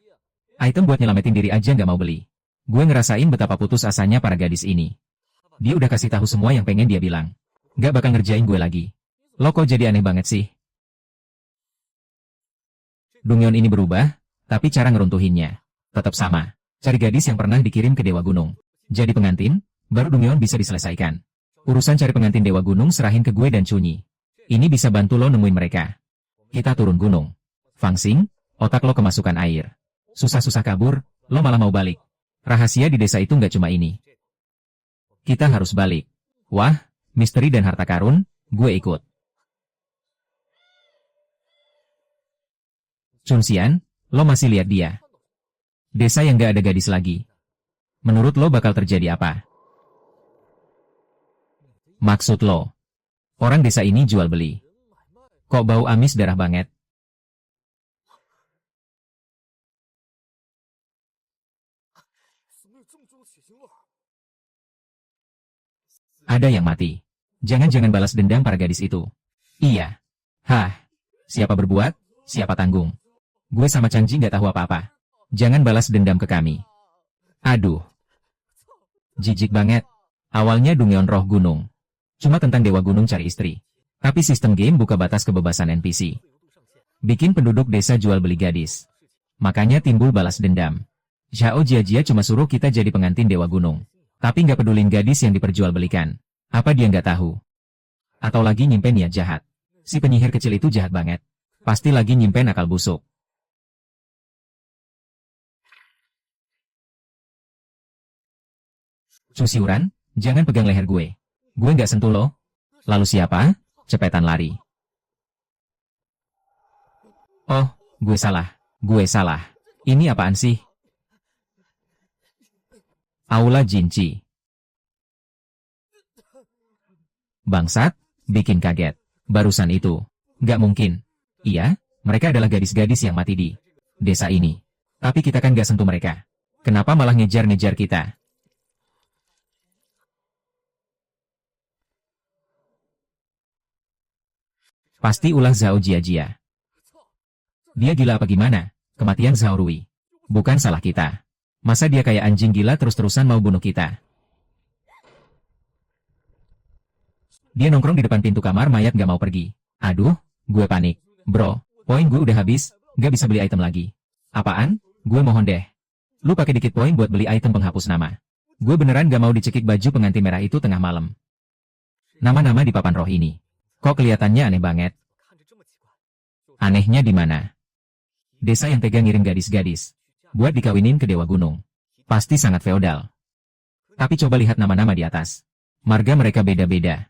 Item buat nyelamatin diri aja nggak mau beli. Gue ngerasain betapa putus asanya para gadis ini. Dia udah kasih tahu semua yang pengen dia bilang. Nggak bakal ngerjain gue lagi. Lo kok jadi aneh banget sih? Dungyeon ini berubah, tapi cara ngeruntuhinnya tetap sama. Cari gadis yang pernah dikirim ke Dewa Gunung. Jadi pengantin, baru Dungyeon bisa diselesaikan. Urusan cari pengantin Dewa Gunung serahin ke gue dan Chunyi. Ini bisa bantu lo nemuin mereka. Kita turun gunung. Fangsing, otak lo kemasukan air. Susah-susah kabur, lo malah mau balik. Rahasia di desa itu nggak cuma ini. Kita harus balik. Wah, misteri dan harta karun, gue ikut. Chunxian, lo masih lihat dia. Desa yang nggak ada gadis lagi. Menurut lo bakal terjadi apa? Maksud lo, orang desa ini jual beli. Kok bau amis darah banget? Ada yang mati. Jangan-jangan balas dendam para gadis itu. Iya. Hah. Siapa berbuat, siapa tanggung. Gue sama Changji nggak tahu apa-apa. Jangan balas dendam ke kami. Aduh. Jijik banget. Awalnya Dungyeon roh gunung. Cuma tentang Dewa Gunung cari istri. Tapi sistem game buka batas kebebasan NPC. Bikin penduduk desa jual beli gadis. Makanya timbul balas dendam. Zhao Jiajia cuma suruh kita jadi pengantin Dewa Gunung. Tapi nggak pedulin gadis yang diperjualbelikan. Apa dia nggak tahu? Atau lagi nyimpen niat jahat? Si penyihir kecil itu jahat banget. Pasti lagi nyimpen akal busuk. Cusiuran, jangan pegang leher gue. Gue nggak sentuh lo. Lalu siapa? Cepetan lari. Oh, gue salah. Gue salah. Ini apaan sih? Aula Jinchi. Bangsat, bikin kaget. Barusan itu. Nggak mungkin. Iya, mereka adalah gadis-gadis yang mati di desa ini. Tapi kita kan nggak sentuh mereka. Kenapa malah ngejar-ngejar kita? Pasti ulah Zhao Jiajia. Dia gila apa gimana? Kematian Zhao Rui. Bukan salah kita. Masa dia kayak anjing gila terus-terusan mau bunuh kita? Dia nongkrong di depan pintu kamar mayat gak mau pergi. Aduh, gue panik. Bro, poin gue udah habis, gak bisa beli item lagi. Apaan? Gue mohon deh. Lu pakai dikit poin buat beli item penghapus nama. Gue beneran gak mau dicekik baju pengantin merah itu tengah malam. Nama-nama di papan roh ini. Kok kelihatannya aneh banget? Anehnya di mana? Desa yang tega ngirim gadis-gadis buat dikawinin ke Dewa Gunung. Pasti sangat feodal. Tapi coba lihat nama-nama di atas. Marga mereka beda-beda.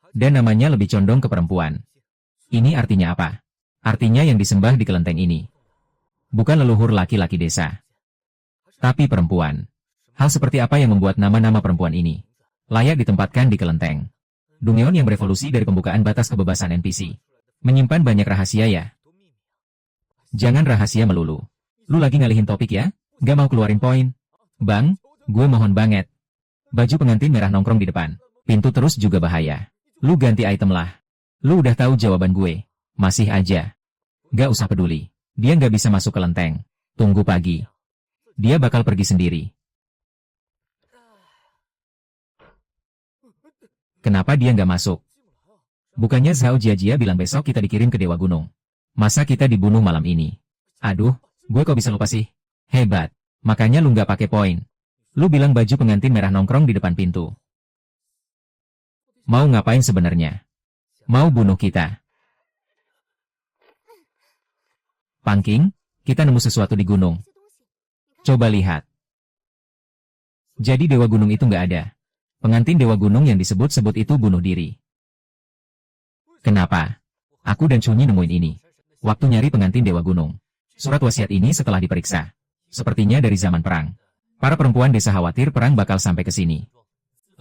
Dan namanya lebih condong ke perempuan. Ini artinya apa? Artinya yang disembah di kelenteng ini bukan leluhur laki-laki desa, tapi perempuan. Hal seperti apa yang membuat nama-nama perempuan ini layak ditempatkan di kelenteng? Dungyeon yang berevolusi dari pembukaan batas kebebasan NPC. Menyimpan banyak rahasia ya. Jangan rahasia melulu. Lu lagi ngalihin topik ya? Gak mau keluarin poin? Bang, gue mohon banget. Baju pengantin merah nongkrong di depan. Pintu terus juga bahaya. Lu ganti item lah. Lu udah tahu jawaban gue. Masih aja. Gak usah peduli. Dia gak bisa masuk ke lenteng. Tunggu pagi. Dia bakal pergi sendiri. Kenapa dia nggak masuk? Bukannya Zhao Jiajia bilang besok kita dikirim ke Dewa Gunung. Masa kita dibunuh malam ini? Aduh, gue kok bisa lupa sih? Hebat. Makanya lu nggak pakai poin. Lu bilang baju pengantin merah nongkrong di depan pintu. Mau ngapain sebenarnya? Mau bunuh kita? Pangking, kita nemu sesuatu di gunung. Coba lihat. Jadi Dewa Gunung itu nggak ada. Pengantin Dewa Gunung yang disebut-sebut itu bunuh diri. Kenapa? Aku dan Chunyi nemuin ini. Waktu nyari pengantin Dewa Gunung. Surat wasiat ini setelah diperiksa. Sepertinya dari zaman perang. Para perempuan desa khawatir perang bakal sampai ke sini.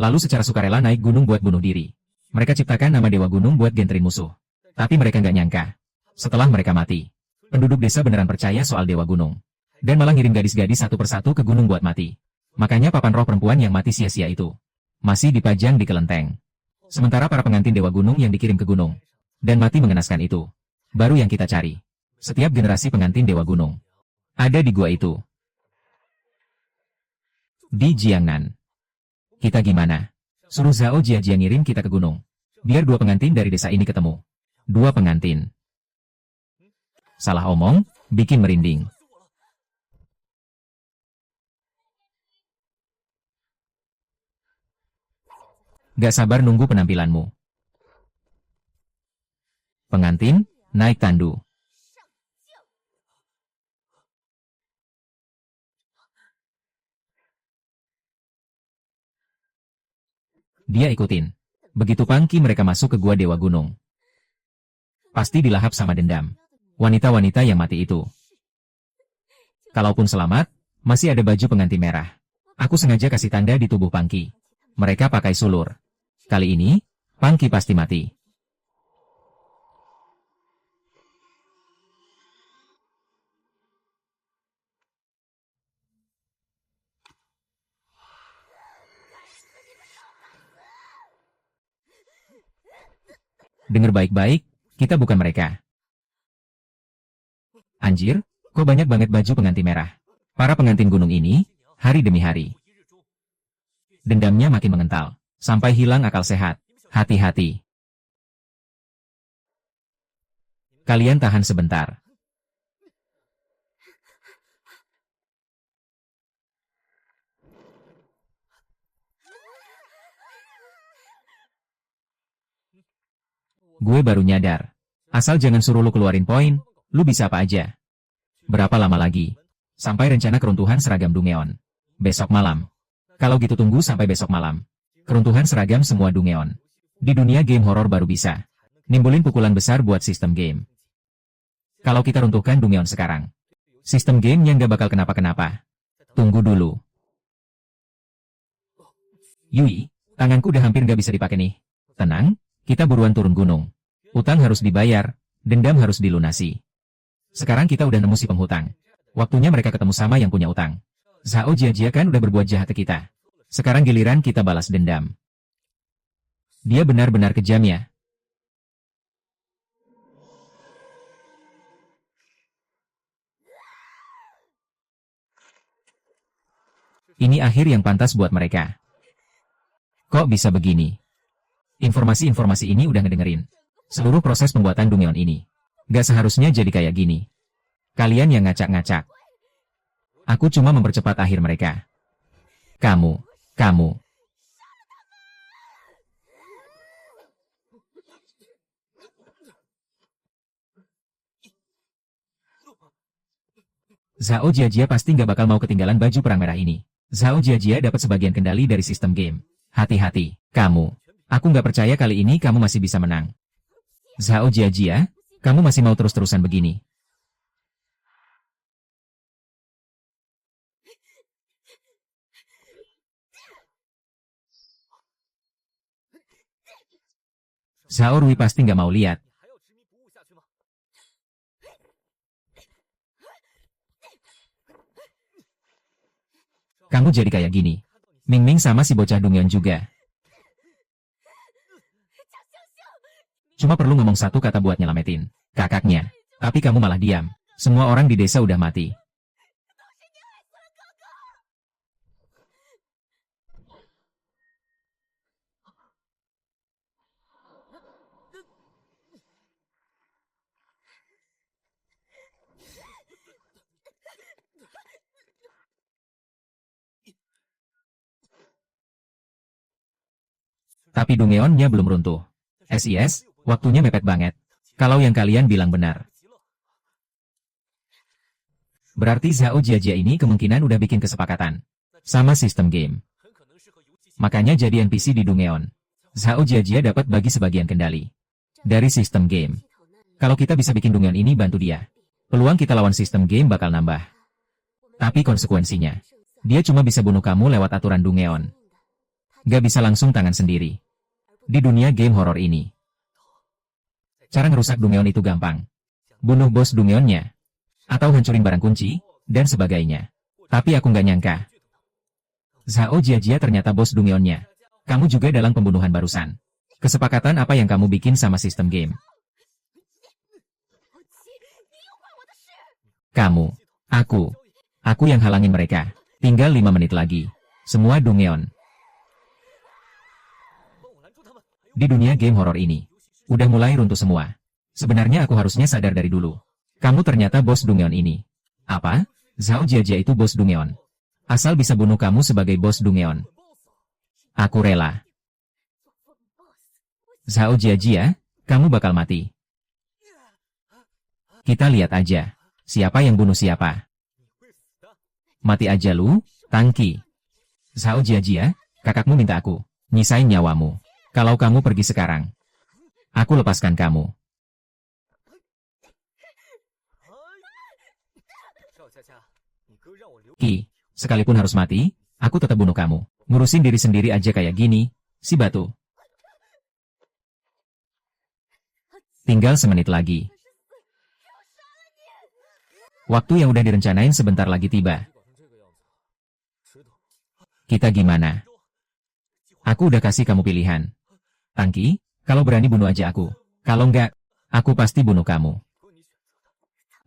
Lalu secara sukarela naik gunung buat bunuh diri. Mereka ciptakan nama Dewa Gunung buat genterin musuh. Tapi mereka nggak nyangka. Setelah mereka mati, penduduk desa beneran percaya soal Dewa Gunung. Dan malah ngirim gadis-gadis satu persatu ke gunung buat mati. Makanya papan roh perempuan yang mati sia-sia itu masih dipajang di kelenteng. Sementara para pengantin Dewa Gunung yang dikirim ke gunung dan mati mengenaskan itu, baru yang kita cari. Setiap generasi pengantin Dewa Gunung ada di gua itu. Di Jiangnan. Kita gimana? Suruh Zhao Jiajia ngirim kita ke gunung. Biar dua pengantin dari desa ini ketemu. Dua pengantin. Salah omong, bikin merinding. Gak sabar nunggu penampilanmu. Pengantin, naik tandu. Dia ikutin. Begitu pangki mereka masuk ke gua Dewa Gunung. Pasti dilahap sama dendam. Wanita-wanita yang mati itu. Kalaupun selamat, masih ada baju pengantin merah. Aku sengaja kasih tanda di tubuh Pangki. Mereka pakai sulur. Kali ini, Pangki pasti mati. Dengar baik-baik, kita bukan mereka. Anjir, kok banyak banget baju pengantin merah. Para pengantin gunung ini, hari demi hari. Dendamnya makin mengental. Sampai hilang akal sehat. Hati-hati. Kalian tahan sebentar. Gue baru nyadar. Asal jangan suruh lu keluarin poin, lu bisa apa aja. Berapa lama lagi? Sampai rencana keruntuhan seragam Dungeon. Besok malam. Kalau gitu tunggu sampai besok malam. Keruntuhan seragam semua Dungeon. Di dunia game horor baru bisa nimbulin pukulan besar buat sistem game. Kalau kita runtuhkan Dungeon sekarang, sistem gamenya nggak bakal kenapa-kenapa. Tunggu dulu. Yui, tanganku udah hampir nggak bisa dipakai nih. Tenang, kita buruan turun gunung. Utang harus dibayar, dendam harus dilunasi. Sekarang kita udah nemu si penghutang. Waktunya mereka ketemu sama yang punya utang. Zhao Jiajia kan udah berbuat jahat ke kita. Sekarang giliran kita balas dendam. Dia benar-benar kejam ya. Ini akhir yang pantas buat mereka. Kok bisa begini? Informasi-informasi ini udah ngedengerin seluruh proses pembuatan Dungeon ini. Gak seharusnya jadi kayak gini. Kalian yang ngacak-ngacak. Aku cuma mempercepat akhir mereka. Kamu. Zhao Jiajia pasti nggak bakal mau ketinggalan baju perang merah ini. Zhao Jiajia dapat sebagian kendali dari sistem game. Hati-hati, kamu. Aku nggak percaya kali ini kamu masih bisa menang. Zhao Jiajia, kamu masih mau terus-terusan begini. Zhao Rui pasti nggak mau lihat. Kamu jadi kayak gini. Ming Ming sama si bocah Dungeon juga. Cuma perlu ngomong satu kata buat nyelamatin kakaknya. Tapi kamu malah diam. Semua orang di desa udah mati. Tapi Dungeonnya belum runtuh. SIS, waktunya mepet banget. Kalau yang kalian bilang benar. Berarti Zhao Jiajia ini kemungkinan udah bikin kesepakatan sama sistem game. Makanya jadi NPC di Dungeon. Zhao Jiajia dapat bagi sebagian kendali dari sistem game. Kalau kita bisa bikin Dungeon ini bantu dia, peluang kita lawan sistem game bakal nambah. Tapi konsekuensinya, dia cuma bisa bunuh kamu lewat aturan Dungeon. Gak bisa langsung tangan sendiri. Di dunia game horor ini, cara ngerusak Dungeon itu gampang. Bunuh bos Dungeonnya, atau hancurin barang kunci, dan sebagainya. Tapi aku nggak nyangka. Zhao Jiajia ternyata bos Dungeonnya. Kamu juga dalam pembunuhan barusan. Kesepakatan apa yang kamu bikin sama sistem game? Kamu, aku yang halangin mereka. Tinggal 5 menit lagi. Semua Dungeon. Di dunia game horor ini, udah mulai runtuh semua. Sebenarnya aku harusnya sadar dari dulu. Kamu ternyata bos Dungeon ini. Apa? Zhao Jiajia itu bos Dungeon. Asal bisa bunuh kamu sebagai bos Dungeon. Aku rela. Zhao Jiajia, kamu bakal mati. Kita lihat aja. Siapa yang bunuh siapa. Mati aja lu, Tangki. Zhao Jiajia, kakakmu minta aku nyisain nyawamu. Kalau kamu pergi sekarang, aku lepaskan kamu. Ki, sekalipun harus mati, aku tetap bunuh kamu. Ngurusin diri sendiri aja kayak gini, si batu. Tinggal semenit lagi. Waktu yang udah direncanain sebentar lagi tiba. Kita gimana? Aku udah kasih kamu pilihan. Tangki, kalau berani bunuh aja aku. Kalau enggak, aku pasti bunuh kamu.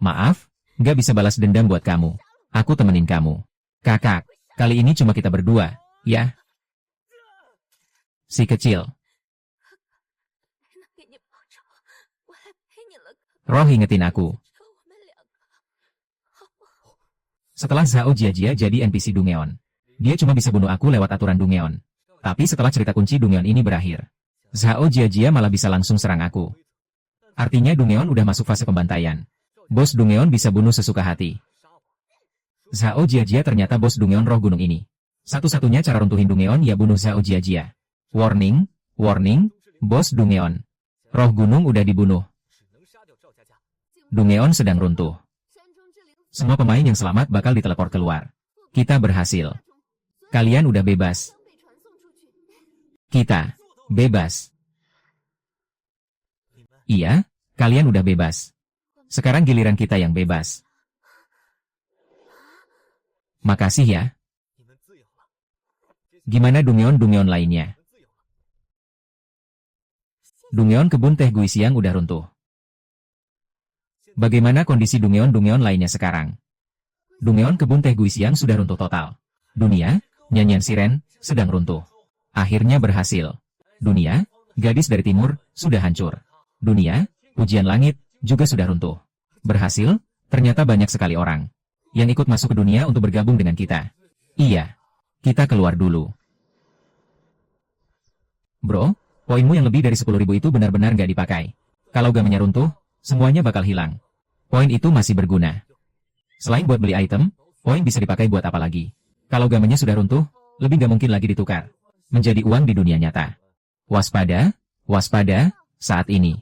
Maaf, nggak bisa balas dendam buat kamu. Aku temenin kamu. Kakak, kali ini cuma kita berdua, ya? Si kecil. Roh ingetin aku. Setelah Zhao Jiajia jadi NPC Dungeon, dia cuma bisa bunuh aku lewat aturan Dungeon. Tapi setelah cerita kunci Dungeon ini berakhir, Zhao Jiajia malah bisa langsung serang aku. Artinya Dungeon udah masuk fase pembantaian. Bos Dungeon bisa bunuh sesuka hati. Zhao Jiajia ternyata bos Dungeon roh gunung ini. Satu-satunya cara runtuhin Dungeon ya bunuh Zhao Jiajia. Warning, warning, bos Dungeon. Roh gunung udah dibunuh. Dungeon sedang runtuh. Semua pemain yang selamat bakal diteleport keluar. Kita berhasil. Kalian udah bebas. Kita bebas. Iya, kalian udah bebas. Sekarang giliran kita yang bebas. Makasih ya. Gimana Dungeon-Dungeon lainnya? Dungeon kebun teh Guisiang udah runtuh. Bagaimana kondisi Dungeon-Dungeon lainnya sekarang? Dungeon kebun teh Guisiang sudah runtuh total. Dunia, nyanyian siren, sedang runtuh. Akhirnya berhasil. Dunia, gadis dari timur, sudah hancur. Dunia, ujian langit, juga sudah runtuh. Berhasil, ternyata banyak sekali orang yang ikut masuk ke dunia untuk bergabung dengan kita. Iya, kita keluar dulu. Bro, poinmu yang lebih dari 10.000 itu benar-benar nggak dipakai. Kalau gamenya runtuh, semuanya bakal hilang. Poin itu masih berguna. Selain buat beli item, poin bisa dipakai buat apa lagi? Kalau gamenya sudah runtuh, lebih nggak mungkin lagi ditukar menjadi uang di dunia nyata. Waspada, waspada, saat ini.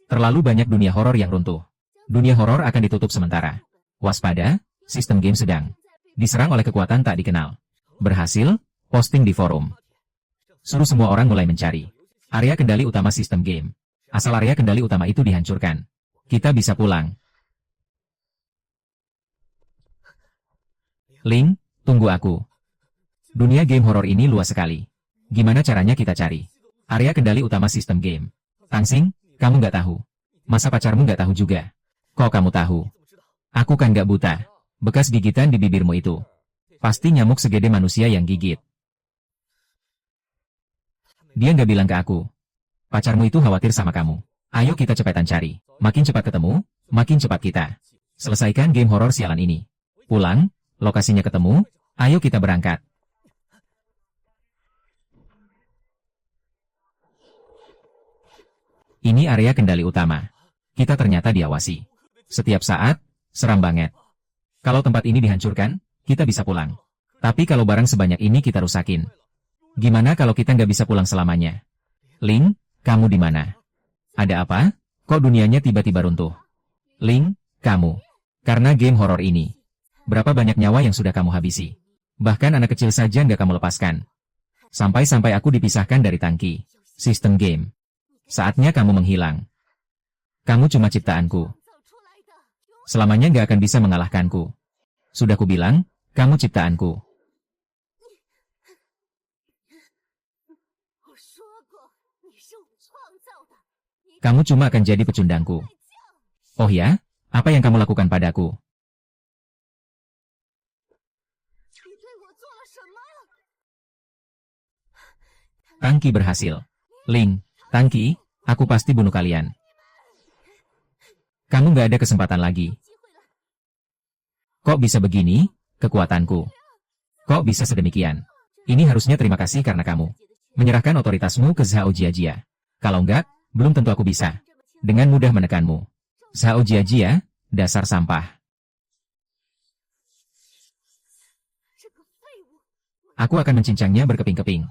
Terlalu banyak dunia horor yang runtuh. Dunia horor akan ditutup sementara. Waspada, sistem game sedang diserang oleh kekuatan tak dikenal. Berhasil, posting di forum. Suruh semua orang mulai mencari area kendali utama sistem game. Asal area kendali utama itu dihancurkan, kita bisa pulang. Ling, tunggu aku. Dunia game horor ini luas sekali. Gimana caranya kita cari area kendali utama sistem game? Tangsing, kamu nggak tahu. Masa pacarmu nggak tahu juga? Kok kamu tahu? Aku kan nggak buta. Bekas gigitan di bibirmu itu pasti nyamuk segede manusia yang gigit. Dia nggak bilang ke aku. Pacarmu itu khawatir sama kamu. Ayo kita cepetan cari. Makin cepat ketemu, makin cepat kita selesaikan game horor sialan ini. Pulang, lokasinya ketemu, ayo kita berangkat. Ini area kendali utama. Kita ternyata diawasi. Setiap saat, seram banget. Kalau tempat ini dihancurkan, kita bisa pulang. Tapi kalau barang sebanyak ini kita rusakin. Gimana kalau kita nggak bisa pulang selamanya? Ling, kamu di mana? Ada apa? Kok dunianya tiba-tiba runtuh? Ling, kamu. Karena game horor ini. Berapa banyak nyawa yang sudah kamu habisi? Bahkan anak kecil saja nggak kamu lepaskan. Sampai-sampai aku dipisahkan dari tangki. Sistem game. Saatnya kamu menghilang. Kamu cuma ciptaanku. Selamanya nggak akan bisa mengalahkanku. Sudah kubilang, kamu ciptaanku. Kamu cuma akan jadi pecundangku. Oh ya? Apa yang kamu lakukan padaku? Tangki berhasil. Ling, Tangki, aku pasti bunuh kalian. Kamu nggak ada kesempatan lagi. Kok bisa begini, kekuatanku? Kok bisa sedemikian? Ini harusnya terima kasih karena kamu menyerahkan otoritasmu ke Zhao Jiajia. Kalau enggak, belum tentu aku bisa dengan mudah menekanmu. Zhao Jiajia, dasar sampah. Aku akan mencincangnya berkeping-keping.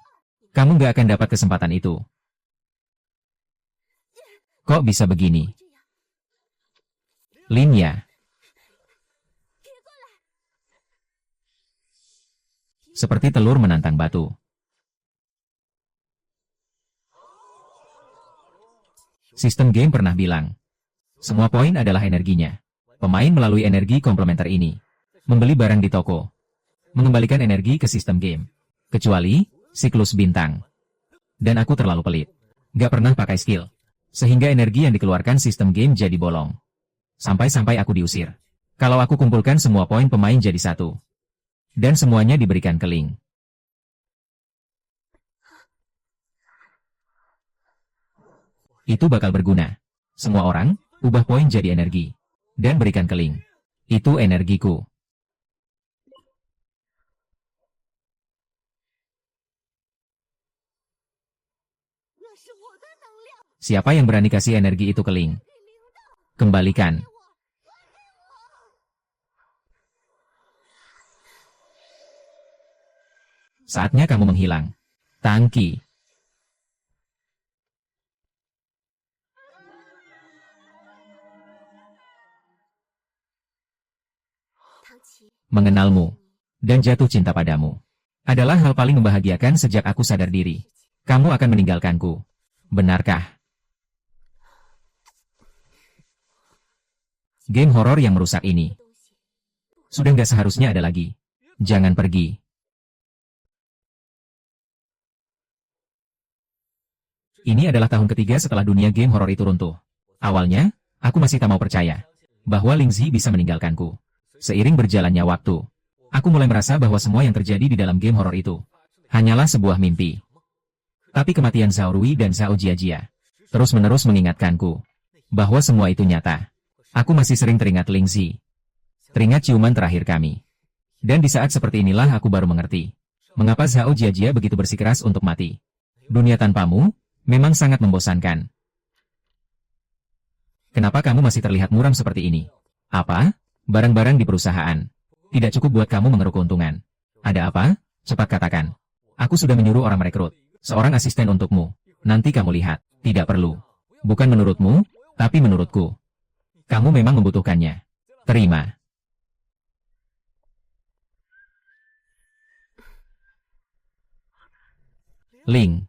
Kamu nggak akan dapat kesempatan itu. Kok bisa begini? Lin ya. Seperti telur menantang batu. Sistem game pernah bilang, semua poin adalah energinya. Pemain melalui energi komplementer ini membeli barang di toko, mengembalikan energi ke sistem game. Kecuali siklus bintang. Dan aku terlalu pelit. Gak pernah pakai skill. Sehingga energi yang dikeluarkan sistem game jadi bolong. Sampai-sampai aku diusir. Kalau aku kumpulkan semua poin pemain jadi satu. Dan semuanya diberikan ke Ling. Itu bakal berguna. Semua orang, ubah poin jadi energi. Dan berikan ke Ling. Itu energiku. Siapa yang berani kasih energi itu ke Ling? Kembalikan. Saatnya kamu menghilang. Tangki. Mengenalmu dan jatuh cinta padamu adalah hal paling membahagiakan sejak aku sadar diri. Kamu akan meninggalkanku. Benarkah? Game horor yang merusak ini sudah nggak seharusnya ada lagi. Jangan pergi. Ini adalah tahun ketiga setelah dunia game horor itu runtuh. Awalnya, aku masih tak mau percaya bahwa Ling Zi bisa meninggalkanku. Seiring berjalannya waktu, aku mulai merasa bahwa semua yang terjadi di dalam game horor itu hanyalah sebuah mimpi. Tapi kematian Zhao Rui dan Zhao Jiajia terus-menerus mengingatkanku bahwa semua itu nyata. Aku masih sering teringat Ling Zi. Teringat ciuman terakhir kami. Dan di saat seperti inilah aku baru mengerti mengapa Zhao Jiajia begitu bersikeras untuk mati. Dunia tanpamu memang sangat membosankan. Kenapa kamu masih terlihat muram seperti ini? Apa? Barang-barang di perusahaan tidak cukup buat kamu mengeruk keuntungan. Ada apa? Cepat katakan. Aku sudah menyuruh orang merekrut seorang asisten untukmu. Nanti kamu lihat. Tidak perlu. Bukan menurutmu, tapi menurutku. Kamu memang membutuhkannya. Terima. Ling.